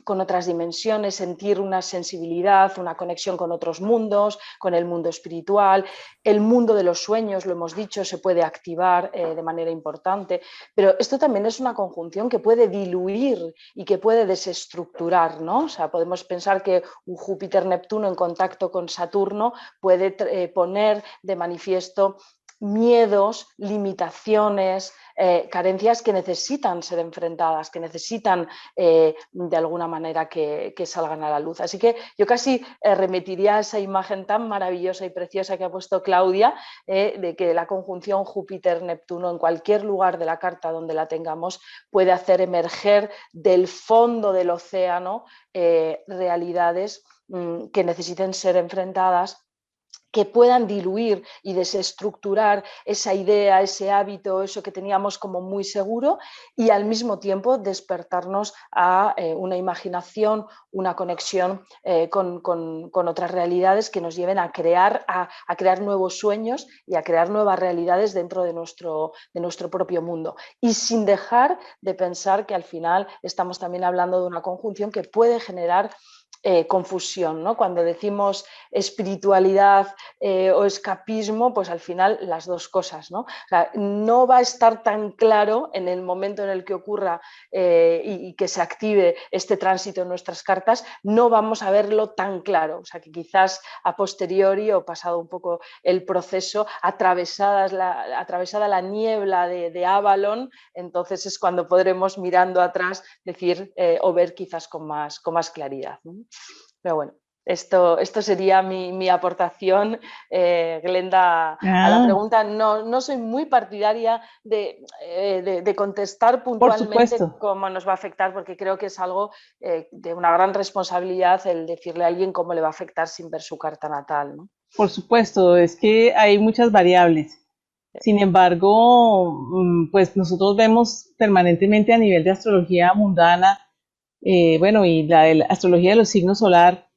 con otras dimensiones, sentir una sensibilidad, una conexión con otros mundos, con el mundo espiritual. El mundo de los sueños, lo hemos dicho, se puede activar de manera importante, pero esto también es una conjunción que puede diluir y que puede desestructurar, ¿no? O sea, podemos pensar que un Júpiter-Neptuno en contacto con Saturno puede poner de manifiesto miedos, limitaciones, carencias que necesitan ser enfrentadas, que necesitan de alguna manera que salgan a la luz. Así que yo casi remitiría a esa imagen tan maravillosa y preciosa que ha puesto Claudia, de que la conjunción Júpiter-Neptuno en cualquier lugar de la carta donde la tengamos puede hacer emerger del fondo del océano realidades que necesiten ser enfrentadas, que puedan diluir y desestructurar esa idea, ese hábito, eso que teníamos como muy seguro, y al mismo tiempo despertarnos a una imaginación, una conexión con otras realidades que nos lleven a crear nuevos sueños y a crear nuevas realidades dentro de nuestro propio mundo. Y sin dejar de pensar que al final estamos también hablando de una conjunción que puede generar confusión, ¿no? Cuando decimos espiritualidad o escapismo, pues al final las dos cosas, ¿no? O sea, no va a estar tan claro en el momento en el que ocurra y que se active este tránsito en nuestras cartas, no vamos a verlo tan claro. O sea, que quizás a posteriori o pasado un poco el proceso, atravesada la niebla de Avalon, entonces es cuando podremos, mirando atrás, decir o ver quizás con más claridad, ¿no? Pero bueno, esto sería mi aportación, Glenda, a la pregunta. No soy muy partidaria de contestar puntualmente cómo nos va a afectar, porque creo que es algo de una gran responsabilidad el decirle a alguien cómo le va a afectar sin ver su carta natal, ¿no? Por supuesto, es que hay muchas variables. Sin embargo, pues nosotros vemos permanentemente a nivel de astrología mundana, bueno, y la astrología de los signos solar,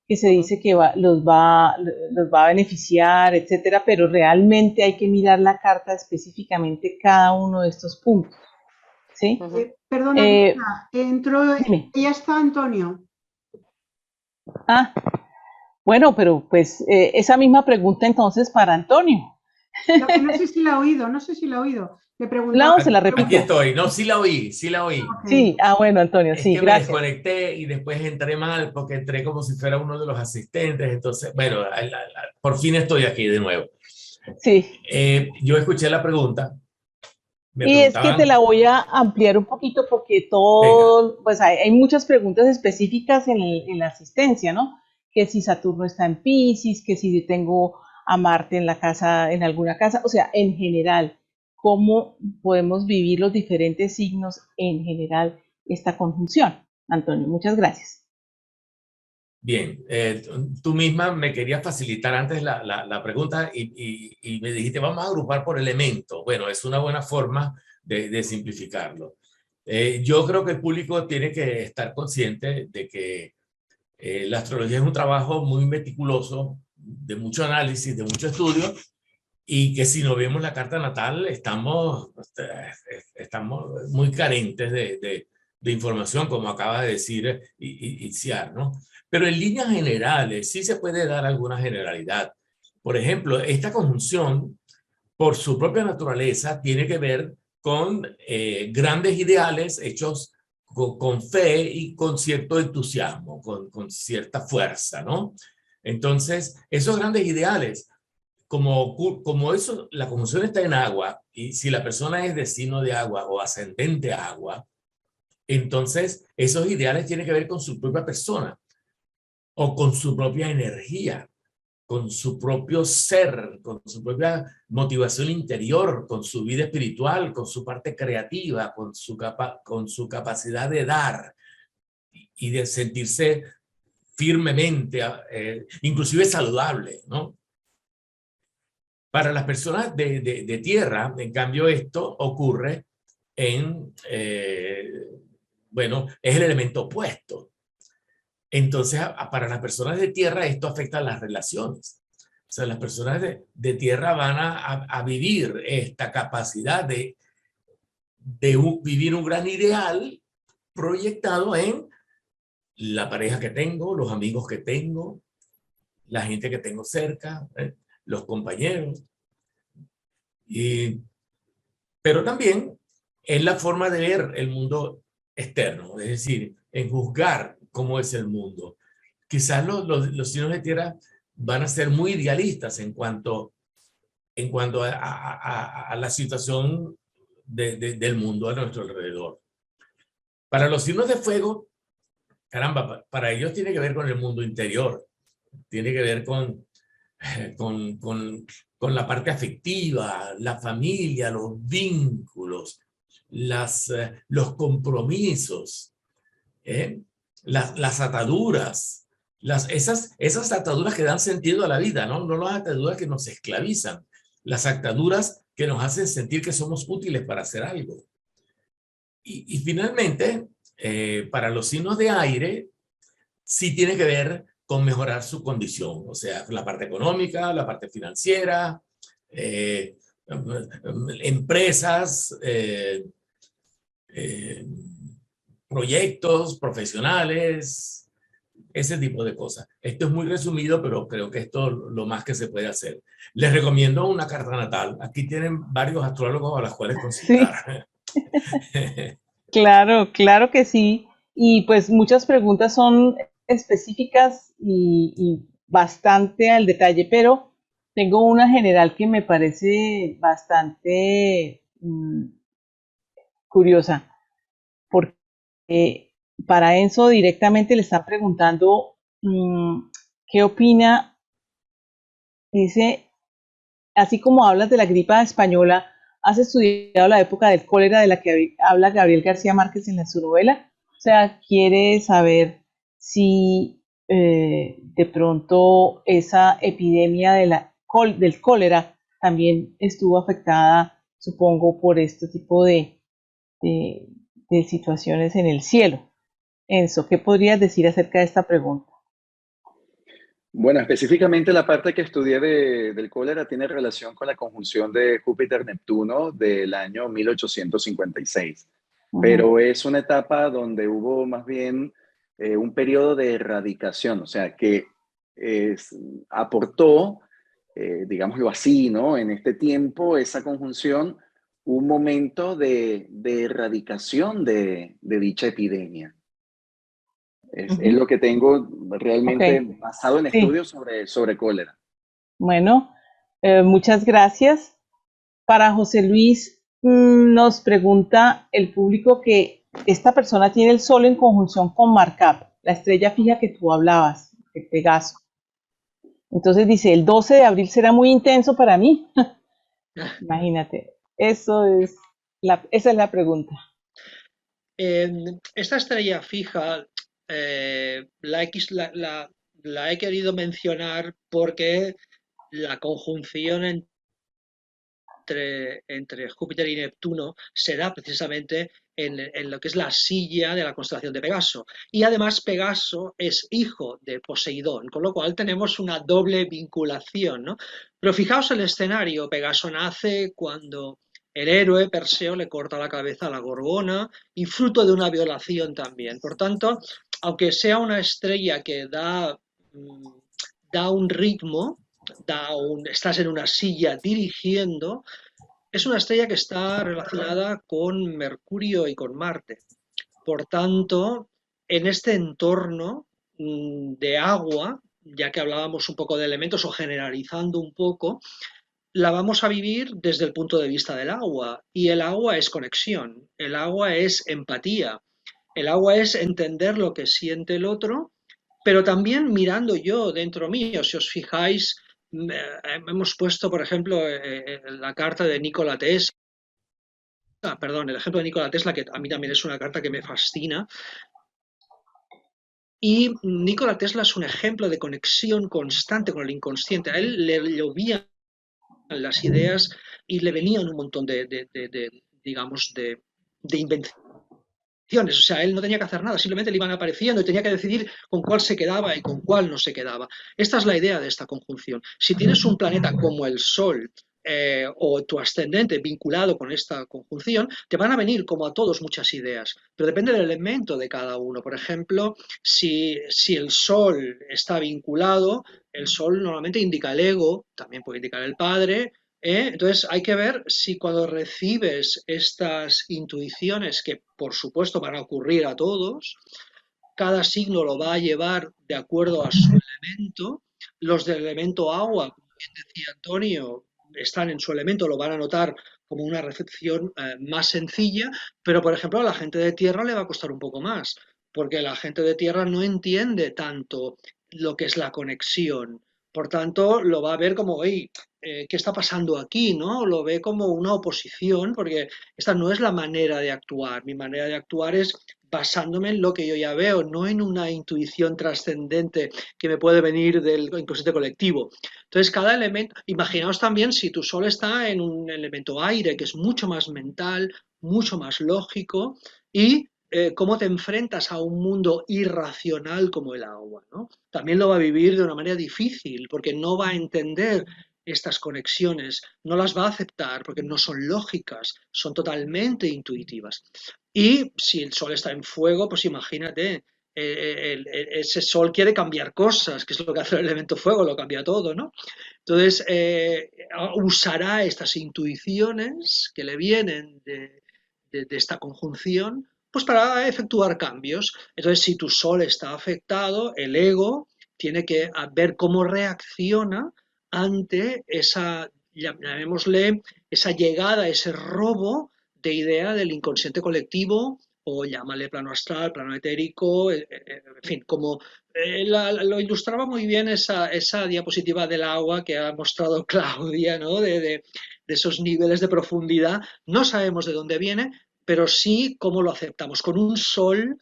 que se dice que los va a beneficiar, etcétera, pero realmente hay que mirar la carta específicamente cada uno de estos puntos, ¿sí? Perdona, entró, ya está Antonio. Ah, bueno, pero pues esa misma pregunta entonces para Antonio. No sé si la ha oído, Le preguntaba. Se la repito. Aquí estoy, no, sí la oí. Okay. Sí, bueno, Antonio, es sí, que gracias. me desconecté y después entré mal porque entré como si fuera uno de los asistentes, entonces, bueno, por fin estoy aquí de nuevo. Sí. Yo escuché la pregunta Me Y es que te la preguntaban, voy a ampliar un poquito porque venga, pues hay muchas preguntas específicas en la asistencia, ¿no? Que si Saturno está en Piscis, que si tengo a Marte en la casa, en alguna casa, o sea, en general, ¿cómo podemos vivir los diferentes signos en general esta conjunción? Antonio, muchas gracias. bien, tú misma me querías facilitar antes la pregunta y me dijiste, vamos a agrupar por elementos. Bueno, es una buena forma de simplificarlo. Yo creo que el público tiene que estar consciente de que la astrología es un trabajo muy meticuloso, de mucho análisis, de mucho estudio, y que si no vemos la carta natal estamos muy carentes de información, como acaba de decir Itziar, ¿no? Pero en líneas generales sí se puede dar alguna generalidad. Por ejemplo, esta conjunción, por su propia naturaleza, tiene que ver con grandes ideales hechos con fe y con cierto entusiasmo, con cierta fuerza, ¿no? Entonces, esos grandes ideales, como eso, la conjunción está en agua, y si la persona es de signo de agua o ascendente a agua, entonces esos ideales tienen que ver con su propia persona o con su propia energía, con su propio ser, con su propia motivación interior, con su vida espiritual, con su parte creativa, con su capacidad de dar y de sentirse firmemente, inclusive saludable, ¿no? Para las personas de tierra, en cambio, esto ocurre bueno, es el elemento opuesto. Entonces, para las personas de tierra, esto afecta a las relaciones. O sea, las personas de tierra van a vivir esta capacidad de vivir un gran ideal proyectado en la pareja que tengo, los amigos que tengo, la gente que tengo cerca, los compañeros. Pero también es la forma de ver el mundo externo, es decir, en juzgar cómo es el mundo. Quizás los signos de tierra van a ser muy idealistas en cuanto a la situación del mundo a nuestro alrededor. Para los signos de fuego, caramba, para ellos tiene que ver con el mundo interior, tiene que ver con la parte afectiva, la familia, los vínculos, los compromisos, ¿eh? Las ataduras, esas ataduras que dan sentido a la vida, ¿no? No las ataduras que nos esclavizan, las ataduras que nos hacen sentir que somos útiles para hacer algo. Y finalmente, para los signos de aire, sí tiene que ver con mejorar su condición, o sea, la parte económica, la parte financiera, empresas, proyectos profesionales, ese tipo de cosas. Esto es muy resumido, pero creo que esto es lo más que se puede hacer. Les recomiendo una carta natal. Aquí tienen varios astrólogos a los cuales consultar. Sí. Claro, claro que sí. Y pues muchas preguntas son específicas y bastante al detalle, pero tengo una general que me parece bastante curiosa, porque para Enzo directamente le están preguntando qué opina. Dice, así como hablas de la gripa española, ¿has estudiado la época del cólera de la que habla Gabriel García Márquez en su novela? O sea, quiere saber si de pronto esa epidemia del cólera también estuvo afectada, supongo, por este tipo de, de situaciones en el cielo. Enzo, ¿qué podrías decir acerca de esta pregunta? Bueno, específicamente la parte que estudié del cólera tiene relación con la conjunción de Júpiter-Neptuno del año 1856. Pero es una etapa donde hubo más bien un periodo de erradicación, o sea, que aportó, digámoslo así, ¿no? En este tiempo, esa conjunción, un momento de erradicación de dicha epidemia. Es lo que tengo realmente basado en estudios sobre cólera. Bueno, muchas gracias. Para José Luis, Nos pregunta el público que esta persona tiene el Sol en conjunción con Marcap, la estrella fija que tú hablabas, el Pegaso. Entonces dice, el 12 de abril será muy intenso para mí. Imagínate, esa es la pregunta. Esta estrella fija la he querido mencionar porque la conjunción entre Júpiter y Neptuno se da precisamente en lo que es la silla de la constelación de Pegaso. Y además Pegaso es hijo de Poseidón, con lo cual tenemos una doble vinculación, ¿no? Pero fijaos el escenario, Pegaso nace cuando el héroe Perseo le corta la cabeza a la Gorgona y fruto de una violación también. Por tanto, aunque sea una estrella que da un ritmo, estás en una silla dirigiendo, es una estrella que está relacionada con Mercurio y con Marte. Por tanto, en este entorno de agua, ya que hablábamos un poco de elementos o generalizando un poco, la vamos a vivir desde el punto de vista del agua. Y el agua es conexión, el agua es empatía, el agua es entender lo que siente el otro, pero también mirando yo dentro mío. Si os fijáis, hemos puesto, por ejemplo, la carta de Nikola Tesla, perdón, el ejemplo de Nikola Tesla, que a mí también es una carta que me fascina. Y Nikola Tesla es un ejemplo de conexión constante con el inconsciente. A él le llovían las ideas y le venían un montón digamos, de invenciones. O sea, él no tenía que hacer nada, simplemente le iban apareciendo y tenía que decidir con cuál se quedaba y con cuál no se quedaba. Esta es la idea de esta conjunción. Si tienes un planeta como el Sol o tu ascendente vinculado con esta conjunción, te van a venir como a todos muchas ideas, pero depende del elemento de cada uno. Por ejemplo, si el Sol está vinculado, el Sol normalmente indica el ego, también puede indicar el padre. Entonces hay que ver si cuando recibes estas intuiciones, que por supuesto van a ocurrir a todos, cada signo lo va a llevar de acuerdo a su elemento. Los del elemento agua, como bien decía Antonio, están en su elemento, lo van a notar como una recepción más sencilla, pero por ejemplo a la gente de tierra le va a costar un poco más, porque la gente de tierra no entiende tanto lo que es la conexión. Por tanto, lo va a ver como, hey, ¿qué está pasando aquí? ¿No? Lo ve como una oposición, porque esta no es la manera de actuar. Mi manera de actuar es basándome en lo que yo ya veo, no en una intuición trascendente que me puede venir del inconsciente colectivo. Entonces, cada elemento, imaginaos también si tu sol está en un elemento aire, que es mucho más mental, mucho más lógico, y cómo te enfrentas a un mundo irracional como el agua, ¿no? También lo va a vivir de una manera difícil, porque no va a entender estas conexiones, no las va a aceptar porque no son lógicas, son totalmente intuitivas. Y si el sol está en fuego, pues imagínate, ese sol quiere cambiar cosas, que es lo que hace el elemento fuego, lo cambia todo, ¿no? Entonces, usará estas intuiciones que le vienen de esta conjunción, pues para efectuar cambios. Entonces, si tu sol está afectado, el ego tiene que ver cómo reacciona ante esa, llamémosle, esa llegada, ese robo de idea del inconsciente colectivo, o llámale plano astral, plano etérico, en fin, como lo ilustraba muy bien esa diapositiva del agua que ha mostrado Claudia, ¿no? De esos niveles de profundidad. No sabemos de dónde viene, pero sí cómo lo aceptamos. Con un sol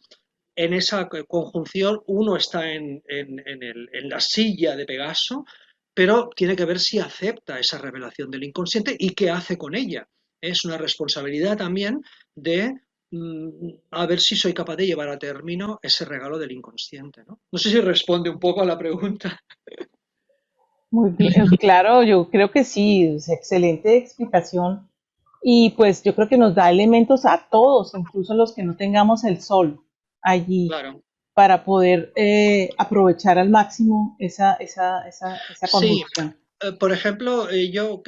en esa conjunción, uno está en la silla de Pegaso, pero tiene que ver si acepta esa revelación del inconsciente y qué hace con ella. Es una responsabilidad también de a ver si soy capaz de llevar a término ese regalo del inconsciente, ¿no? No sé si responde un poco a la pregunta. Muy bien, claro, yo creo que sí, es excelente explicación. Y pues yo creo que nos da elementos a todos, incluso los que no tengamos el sol allí, Claro. para poder aprovechar al máximo esa Sí, conjunción. por ejemplo, yo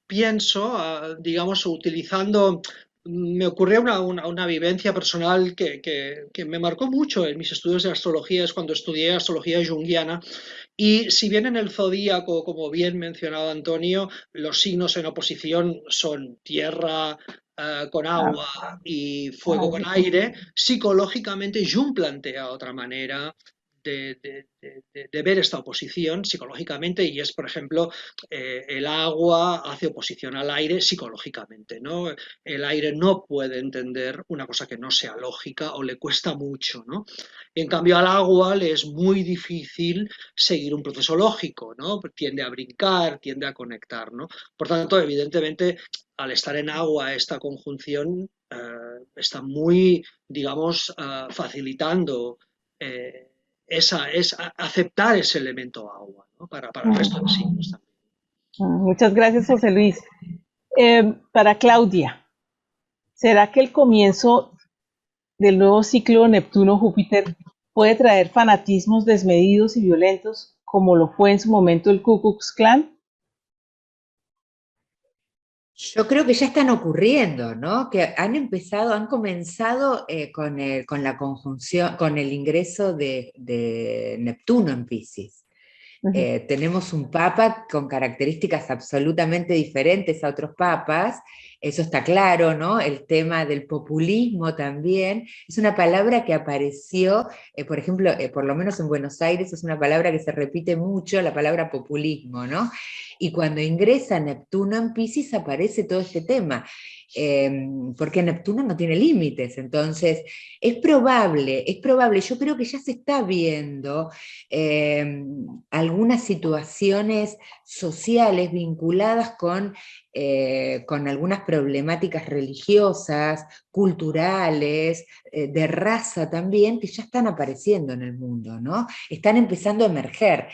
pienso, digamos, utilizando, me ocurrió una vivencia personal que me marcó mucho en mis estudios de astrología, es cuando estudié astrología junguiana, y si bien en el zodíaco, como bien mencionaba Antonio, los signos en oposición son tierra, con agua y fuego con aire, psicológicamente Jung plantea otra manera de ver esta oposición psicológicamente, y es, por ejemplo, el agua hace oposición al aire psicológicamente, ¿no? El aire no puede entender una cosa que no sea lógica o le cuesta mucho, ¿no? En cambio, al agua le es muy difícil seguir un proceso lógico, ¿no? Tiende a brincar, tiende a conectar, ¿no? Por tanto, evidentemente, al estar en agua, esta conjunción está muy, digamos, facilitando aceptar ese elemento agua, ¿no? Para el resto de signos también. Muchas gracias, José Luis. Para Claudia, ¿será que el comienzo del nuevo ciclo Neptuno-Júpiter puede traer fanatismos desmedidos y violentos como lo fue en su momento el Ku Klux Klan? Yo creo que ya están ocurriendo, ¿no? Que han comenzado con la conjunción, con el ingreso de Neptuno en Piscis. Tenemos un papa con características absolutamente diferentes a otros papas, eso está claro, ¿no? El tema del populismo también, es una palabra que apareció, por ejemplo, por lo menos en Buenos Aires es una palabra que se repite mucho, la palabra populismo, ¿no? Y cuando ingresa Neptuno en Piscis aparece todo este tema, porque Neptuno no tiene límites, entonces es probable, yo creo que ya se está viendo algunas situaciones sociales vinculadas con algunas problemáticas religiosas, culturales, de raza también, que ya están apareciendo en el mundo, ¿no? Están empezando a emerger.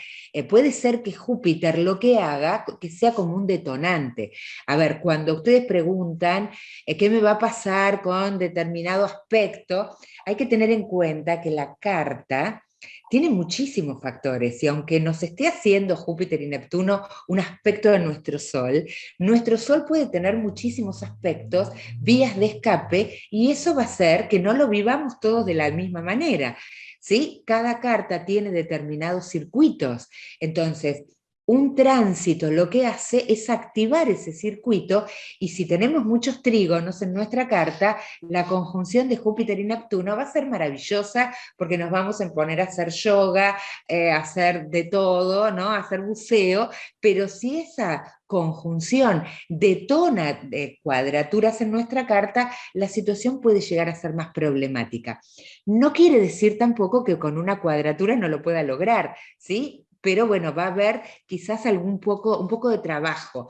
Puede ser que Júpiter lo que haga, que sea como un detonante. A ver, cuando ustedes preguntan qué me va a pasar con determinado aspecto, hay que tener en cuenta que la carta tiene muchísimos factores, y aunque nos esté haciendo Júpiter y Neptuno un aspecto de nuestro Sol puede tener muchísimos aspectos, vías de escape, y eso va a hacer que no lo vivamos todos de la misma manera, ¿sí? Cada carta tiene determinados circuitos, entonces un tránsito lo que hace es activar ese circuito, y si tenemos muchos trígonos en nuestra carta, la conjunción de Júpiter y Neptuno va a ser maravillosa, porque nos vamos a poner a hacer yoga, a hacer de todo, ¿no? A hacer buceo, pero si esa conjunción detona cuadraturas en nuestra carta, la situación puede llegar a ser más problemática. No quiere decir tampoco que con una cuadratura no lo pueda lograr, ¿sí? Pero bueno, va a haber quizás un poco de trabajo,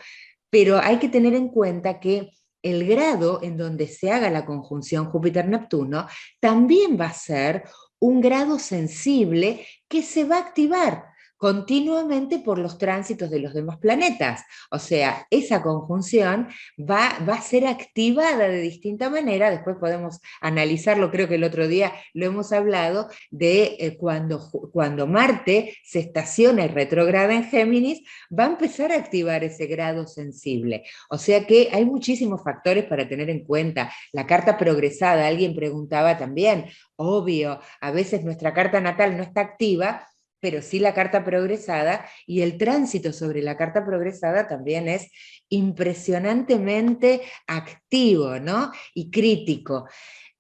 pero hay que tener en cuenta que el grado en donde se haga la conjunción Júpiter-Neptuno también va a ser un grado sensible que se va a activar continuamente por los tránsitos de los demás planetas. O sea, esa conjunción va a ser activada de distinta manera. Después podemos analizarlo, creo que el otro día lo hemos hablado, de cuando Marte se estaciona y retrograda en Géminis, va a empezar a activar ese grado sensible. O sea que hay muchísimos factores para tener en cuenta. La carta progresada, alguien preguntaba también, obvio, a veces nuestra carta natal no está activa, pero sí la carta progresada, y el tránsito sobre la carta progresada también es impresionantemente activo, ¿no? Y crítico.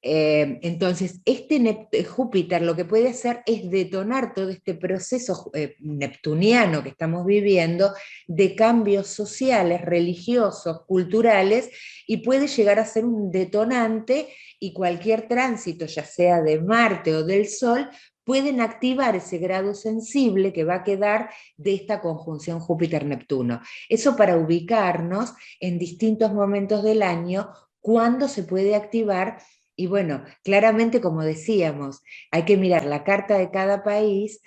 Entonces, Júpiter lo que puede hacer es detonar todo este proceso neptuniano que estamos viviendo de cambios sociales, religiosos, culturales, y puede llegar a ser un detonante, y cualquier tránsito, ya sea de Marte o del Sol, pueden activar ese grado sensible que va a quedar de esta conjunción Júpiter-Neptuno. Eso para ubicarnos en distintos momentos del año, cuándo se puede activar. Y bueno, claramente, como decíamos, hay que mirar la carta de cada país,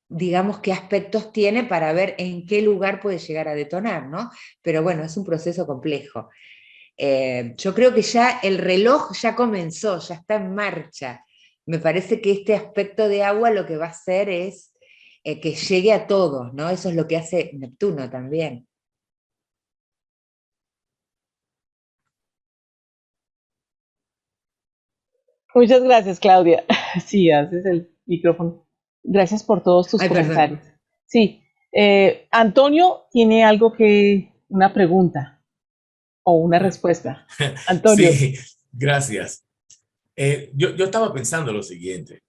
digamos qué aspectos tiene para ver en qué lugar puede llegar a detonar, ¿no? Pero bueno, es un proceso complejo. Yo creo que ya el reloj ya comenzó, ya está en marcha. Me parece que este aspecto de agua lo que va a hacer es que llegue a todos, ¿no? Eso es lo que hace Neptuno también. Muchas gracias, Claudia. Sí, haces el micrófono. Gracias por todos tus comentarios. Perdón. Sí, Antonio tiene una pregunta. o una respuesta. Antonio. Sí, gracias. Yo estaba pensando lo siguiente,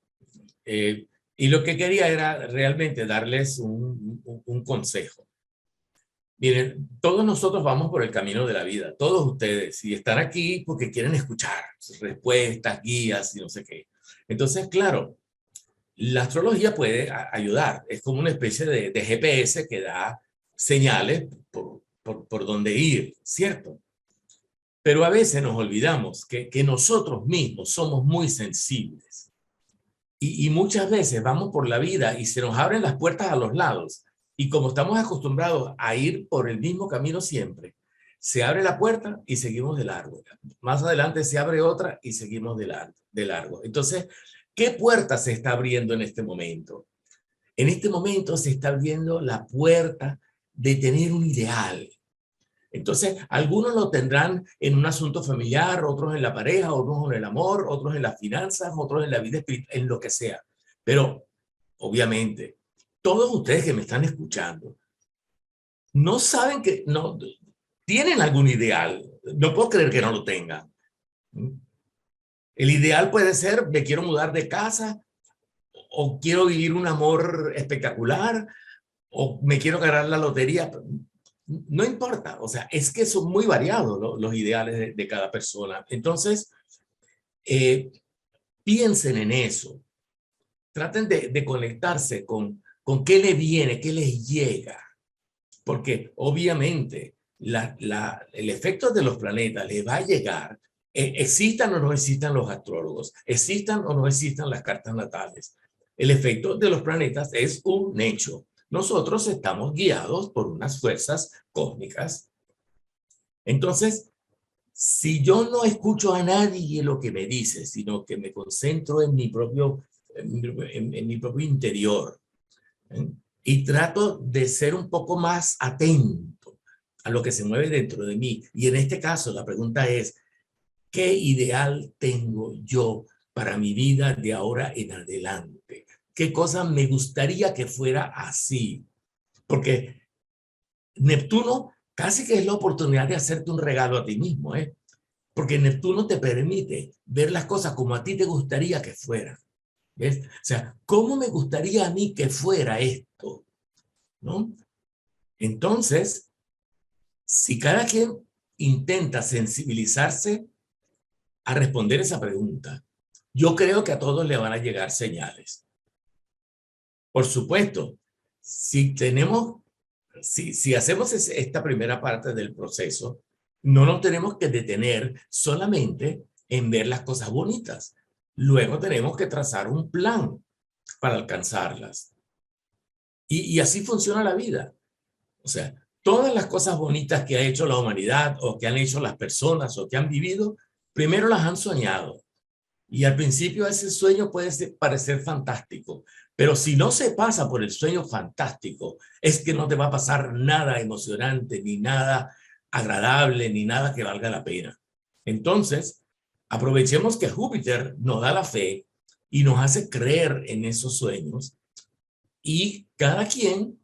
y lo que quería era realmente darles un consejo. Miren, todos nosotros vamos por el camino de la vida, todos ustedes, y están aquí porque quieren escuchar respuestas, guías y no sé qué. Entonces, claro, la astrología puede ayudar, es como una especie de GPS que da señales por dónde ir, ¿cierto? Pero a veces nos olvidamos que nosotros mismos somos muy sensibles. Y muchas veces vamos por la vida y se nos abren las puertas a los lados. Y como estamos acostumbrados a ir por el mismo camino siempre, se abre la puerta y seguimos de largo. Más adelante se abre otra y seguimos de largo. Entonces, ¿qué puerta se está abriendo en este momento? En este momento se está abriendo la puerta de tener un ideal. Entonces, algunos lo tendrán en un asunto familiar, otros en la pareja, otros en el amor, otros en las finanzas, otros en la vida espiritual, en lo que sea. Pero, obviamente, todos ustedes que me están escuchando, no saben que no tienen algún ideal. No puedo creer que no lo tengan. El ideal puede ser, me quiero mudar de casa, o quiero vivir un amor espectacular, o me quiero ganar la lotería. No importa, o sea, es que son muy variados los ideales de cada persona. Entonces, piensen en eso. Traten de conectarse con qué le viene, qué les llega. Porque obviamente el efecto de los planetas les va a llegar, existan o no existan los astrólogos, existan o no existan las cartas natales. El efecto de los planetas es un hecho. Nosotros estamos guiados por unas fuerzas cósmicas. Entonces, si yo no escucho a nadie lo que me dice, sino que me concentro en mi propio interior, y trato de ser un poco más atento a lo que se mueve dentro de mí, y en este caso la pregunta es, ¿qué ideal tengo yo para mi vida de ahora en adelante? ¿Qué cosa me gustaría que fuera así? Porque Neptuno casi que es la oportunidad de hacerte un regalo a ti mismo, ¿eh? Porque Neptuno te permite ver las cosas como a ti te gustaría que fueran. ¿Ves? O sea, ¿cómo me gustaría a mí que fuera esto? ¿No? Entonces, si cada quien intenta sensibilizarse a responder esa pregunta, yo creo que a todos le van a llegar señales. Por supuesto, si hacemos esta primera parte del proceso, no nos tenemos que detener solamente en ver las cosas bonitas. Luego tenemos que trazar un plan para alcanzarlas. Y así funciona la vida. O sea, todas las cosas bonitas que ha hecho la humanidad o que han hecho las personas o que han vivido, primero las han soñado. Y al principio ese sueño puede parecer fantástico, pero si no se pasa por el sueño fantástico, es que no te va a pasar nada emocionante, ni nada agradable, ni nada que valga la pena. Entonces, aprovechemos que Júpiter nos da la fe y nos hace creer en esos sueños, y cada quien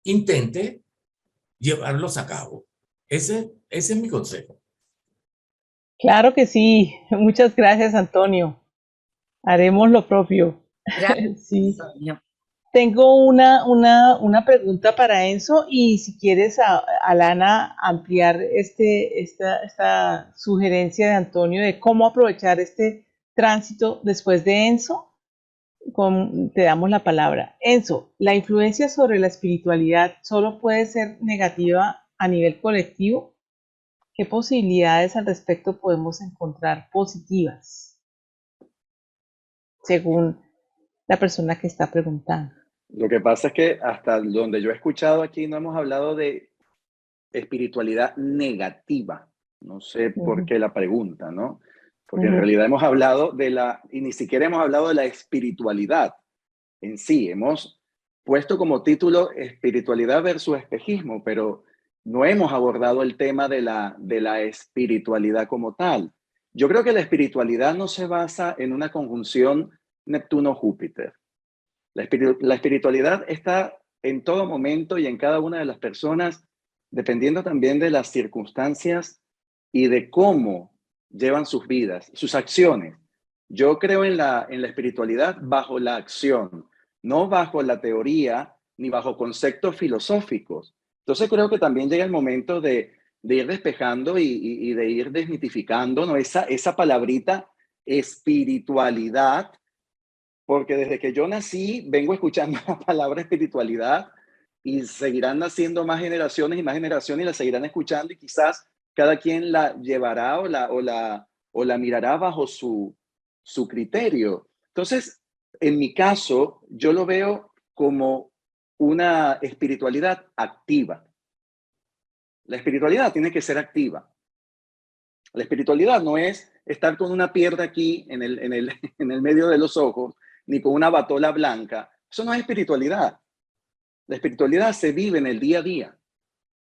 intente llevarlos a cabo. Ese es mi consejo. Claro que sí. Muchas gracias, Antonio. Haremos lo propio. Gracias, Sí. Antonio. Tengo una pregunta para Enzo, y si quieres, Alana, ampliar esta sugerencia de Antonio de cómo aprovechar este tránsito después de Enzo, te damos la palabra. Enzo, ¿la influencia sobre la espiritualidad solo puede ser negativa a nivel colectivo? ¿Qué posibilidades al respecto podemos encontrar positivas, según la persona que está preguntando? Lo que pasa es que hasta donde yo he escuchado aquí no hemos hablado de espiritualidad negativa. No sé por qué la pregunta, ¿no? Porque en realidad hemos hablado y ni siquiera hemos hablado de la espiritualidad en sí. Hemos puesto como título espiritualidad versus espejismo, pero no hemos abordado el tema de la espiritualidad como tal. Yo creo que la espiritualidad no se basa en una conjunción Neptuno-Júpiter. La espiritualidad está en todo momento y en cada una de las personas dependiendo también de las circunstancias y de cómo llevan sus vidas, sus acciones. Yo creo en la espiritualidad bajo la acción, no bajo la teoría ni bajo conceptos filosóficos. Entonces creo que también llega el momento de ir despejando y de ir desmitificando, ¿no? Esa palabrita espiritualidad, porque desde que yo nací vengo escuchando la palabra espiritualidad y seguirán naciendo más generaciones y la seguirán escuchando y quizás cada quien la llevará o la mirará bajo su criterio. Entonces, en mi caso, yo lo veo como una espiritualidad activa. La espiritualidad tiene que ser activa. La espiritualidad no es estar con una pierna aquí en el medio de los ojos, ni con una batola blanca. Eso no es espiritualidad. La espiritualidad se vive en el día a día,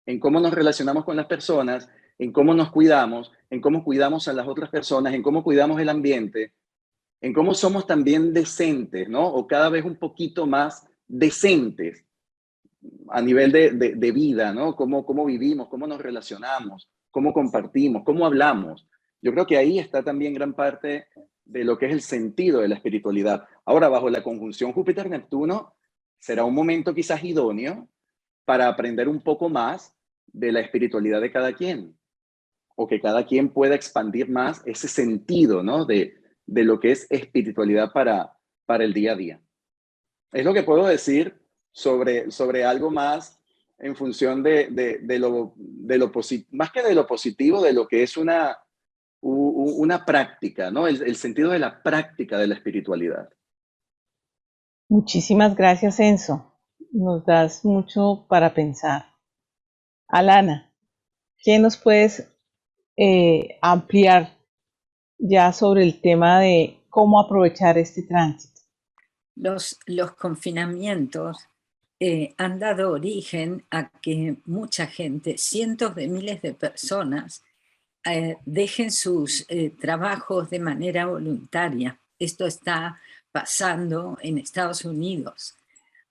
en cómo nos relacionamos con las personas, en cómo nos cuidamos, en cómo cuidamos a las otras personas, en cómo cuidamos el ambiente, en cómo somos también decentes, ¿no? O cada vez un poquito más decentes a nivel de vida, ¿no? Cómo vivimos, cómo nos relacionamos, cómo compartimos, cómo hablamos. Yo creo que ahí está también gran parte de lo que es el sentido de la espiritualidad. Ahora, bajo la conjunción Júpiter-Neptuno, será un momento quizás idóneo para aprender un poco más de la espiritualidad de cada quien, o que cada quien pueda expandir más ese sentido, ¿no? De lo que es espiritualidad para el día a día. Es lo que puedo decir sobre algo más en función de lo positivo, más que de lo positivo, de lo que es una práctica, ¿no? El sentido de la práctica de la espiritualidad. Muchísimas gracias, Enzo. Nos das mucho para pensar. Alana, ¿qué nos puedes ampliar ya sobre el tema de cómo aprovechar este tránsito? Los confinamientos han dado origen a que mucha gente, cientos de miles de personas, dejen sus trabajos de manera voluntaria. Esto está pasando en Estados Unidos.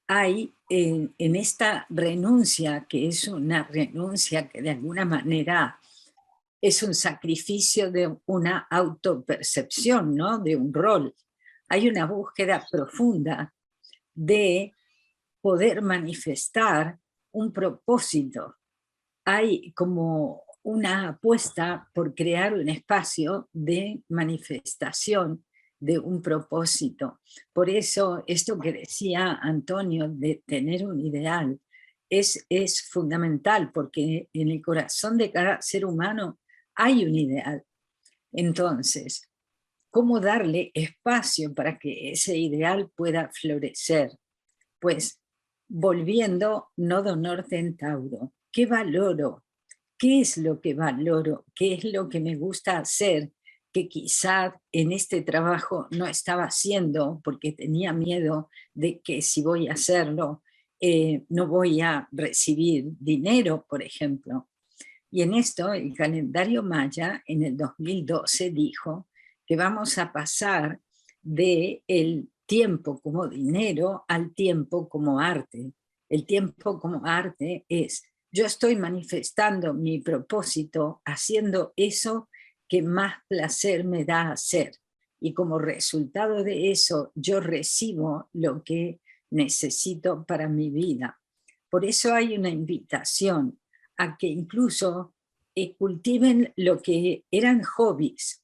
Hay en esta renuncia, que es una renuncia que de alguna manera es un sacrificio de una autopercepción, ¿no? De un rol. Hay una búsqueda profunda de poder manifestar un propósito. Hay como una apuesta por crear un espacio de manifestación de un propósito. Por eso, esto que decía Antonio de tener un ideal es fundamental, porque en el corazón de cada ser humano hay un ideal. Entonces, ¿cómo darle espacio para que ese ideal pueda florecer? Pues volviendo nodo norte en Tauro, ¿qué valoro? ¿Qué es lo que valoro? ¿Qué es lo que me gusta hacer? Que quizá en este trabajo no estaba haciendo porque tenía miedo de que si voy a hacerlo no voy a recibir dinero, por ejemplo. Y en esto el calendario maya en el 2012 dijo que vamos a pasar del tiempo como dinero al tiempo como arte. El tiempo como arte es, yo estoy manifestando mi propósito haciendo eso que más placer me da hacer. Y como resultado de eso, yo recibo lo que necesito para mi vida. Por eso hay una invitación a que incluso cultiven lo que eran hobbies.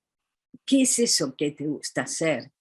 ¿Qué es eso que te gusta hacer?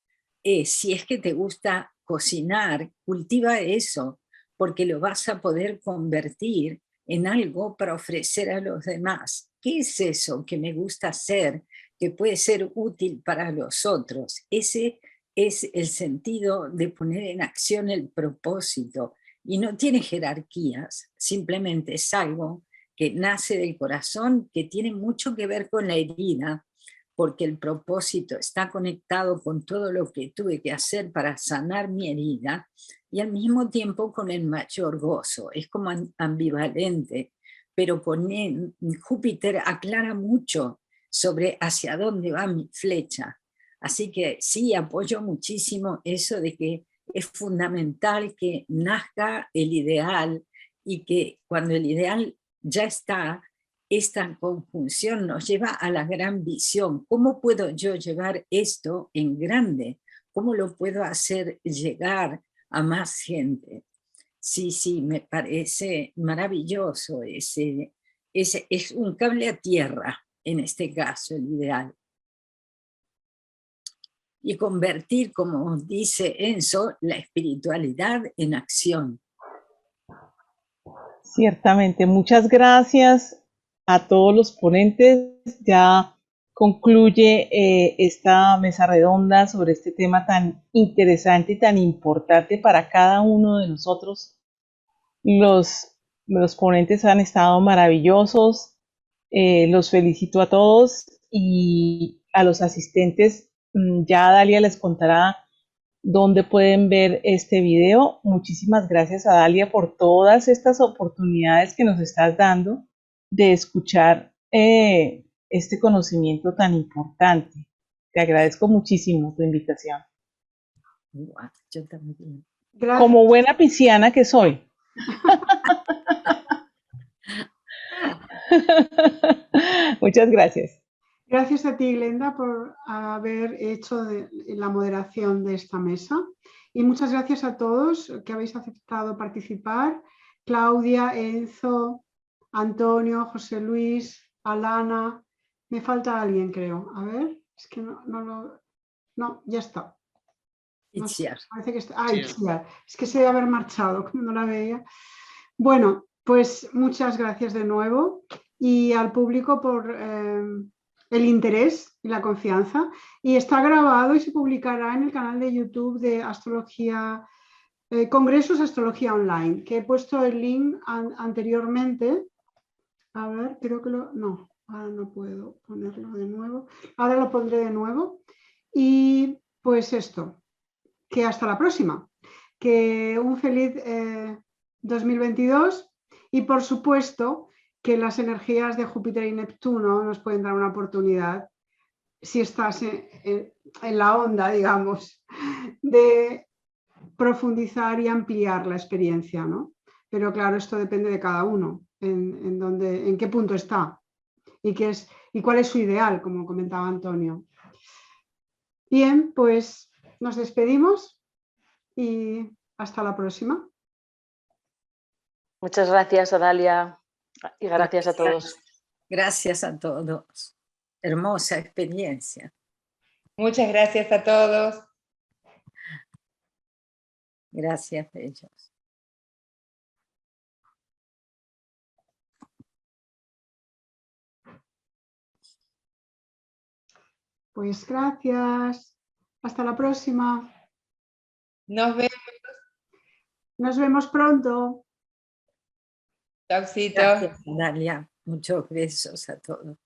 Si es que te gusta cocinar, cultiva eso, porque lo vas a poder convertir en algo para ofrecer a los demás. ¿Qué es eso que me gusta hacer, que puede ser útil para los otros? Ese es el sentido de poner en acción el propósito. Y no tiene jerarquías, simplemente es algo que nace del corazón, que tiene mucho que ver con la herida, porque el propósito está conectado con todo lo que tuve que hacer para sanar mi herida y al mismo tiempo con el mayor gozo. Es como ambivalente, pero con él, Júpiter aclara mucho sobre hacia dónde va mi flecha. Así que sí, apoyo muchísimo eso de que es fundamental que nazca el ideal y que cuando el ideal ya está, esta conjunción nos lleva a la gran visión. ¿Cómo puedo yo llevar esto en grande? ¿Cómo lo puedo hacer llegar a más gente? Sí, sí, me parece maravilloso. Es un cable a tierra, en este caso, el ideal. Y convertir, como dice Enzo, la espiritualidad en acción. Ciertamente, muchas gracias a todos los ponentes. Ya concluye esta mesa redonda sobre este tema tan interesante y tan importante para cada uno de nosotros. Los ponentes han estado maravillosos. Los felicito a todos y a los asistentes. Ya Dalia les contará dónde pueden ver este video. Muchísimas gracias a Dalia por todas estas oportunidades que nos estás dando de escuchar este conocimiento tan importante. Te agradezco muchísimo tu invitación. Yo también. Gracias. Como buena pisciana que soy. Muchas gracias. Gracias a ti, Glenda, por haber hecho la moderación de esta mesa. Y muchas gracias a todos que habéis aceptado participar. Claudia, Enzo, Antonio, José Luis, Alana. Me falta alguien, creo. A ver, es que no, ya está. No sé, parece que está. Itziar. Es que se debe haber marchado, como no la veía. Bueno, pues muchas gracias de nuevo y al público por el interés y la confianza. Y está grabado y se publicará en el canal de YouTube de Astrología, Congresos Astrología Online, que he puesto el link anteriormente. A ver, creo que no, ahora no puedo ponerlo de nuevo. Ahora lo pondré de nuevo. Y pues esto, que hasta la próxima. Que un feliz 2022 y por supuesto que las energías de Júpiter y Neptuno nos pueden dar una oportunidad, si estás en la onda, digamos, de profundizar y ampliar la experiencia, ¿no? Pero claro, esto depende de cada uno, en qué punto está y cuál es su ideal, como comentaba Antonio. Bien, pues nos despedimos y hasta la próxima. Muchas gracias, Adalia, y gracias a todos. Gracias a todos. Hermosa experiencia. Muchas gracias a todos. Gracias, bellos. Pues gracias. Hasta la próxima. Nos vemos. Nos vemos pronto. Chaucito. Gracias, Dalia. Muchos besos a todos.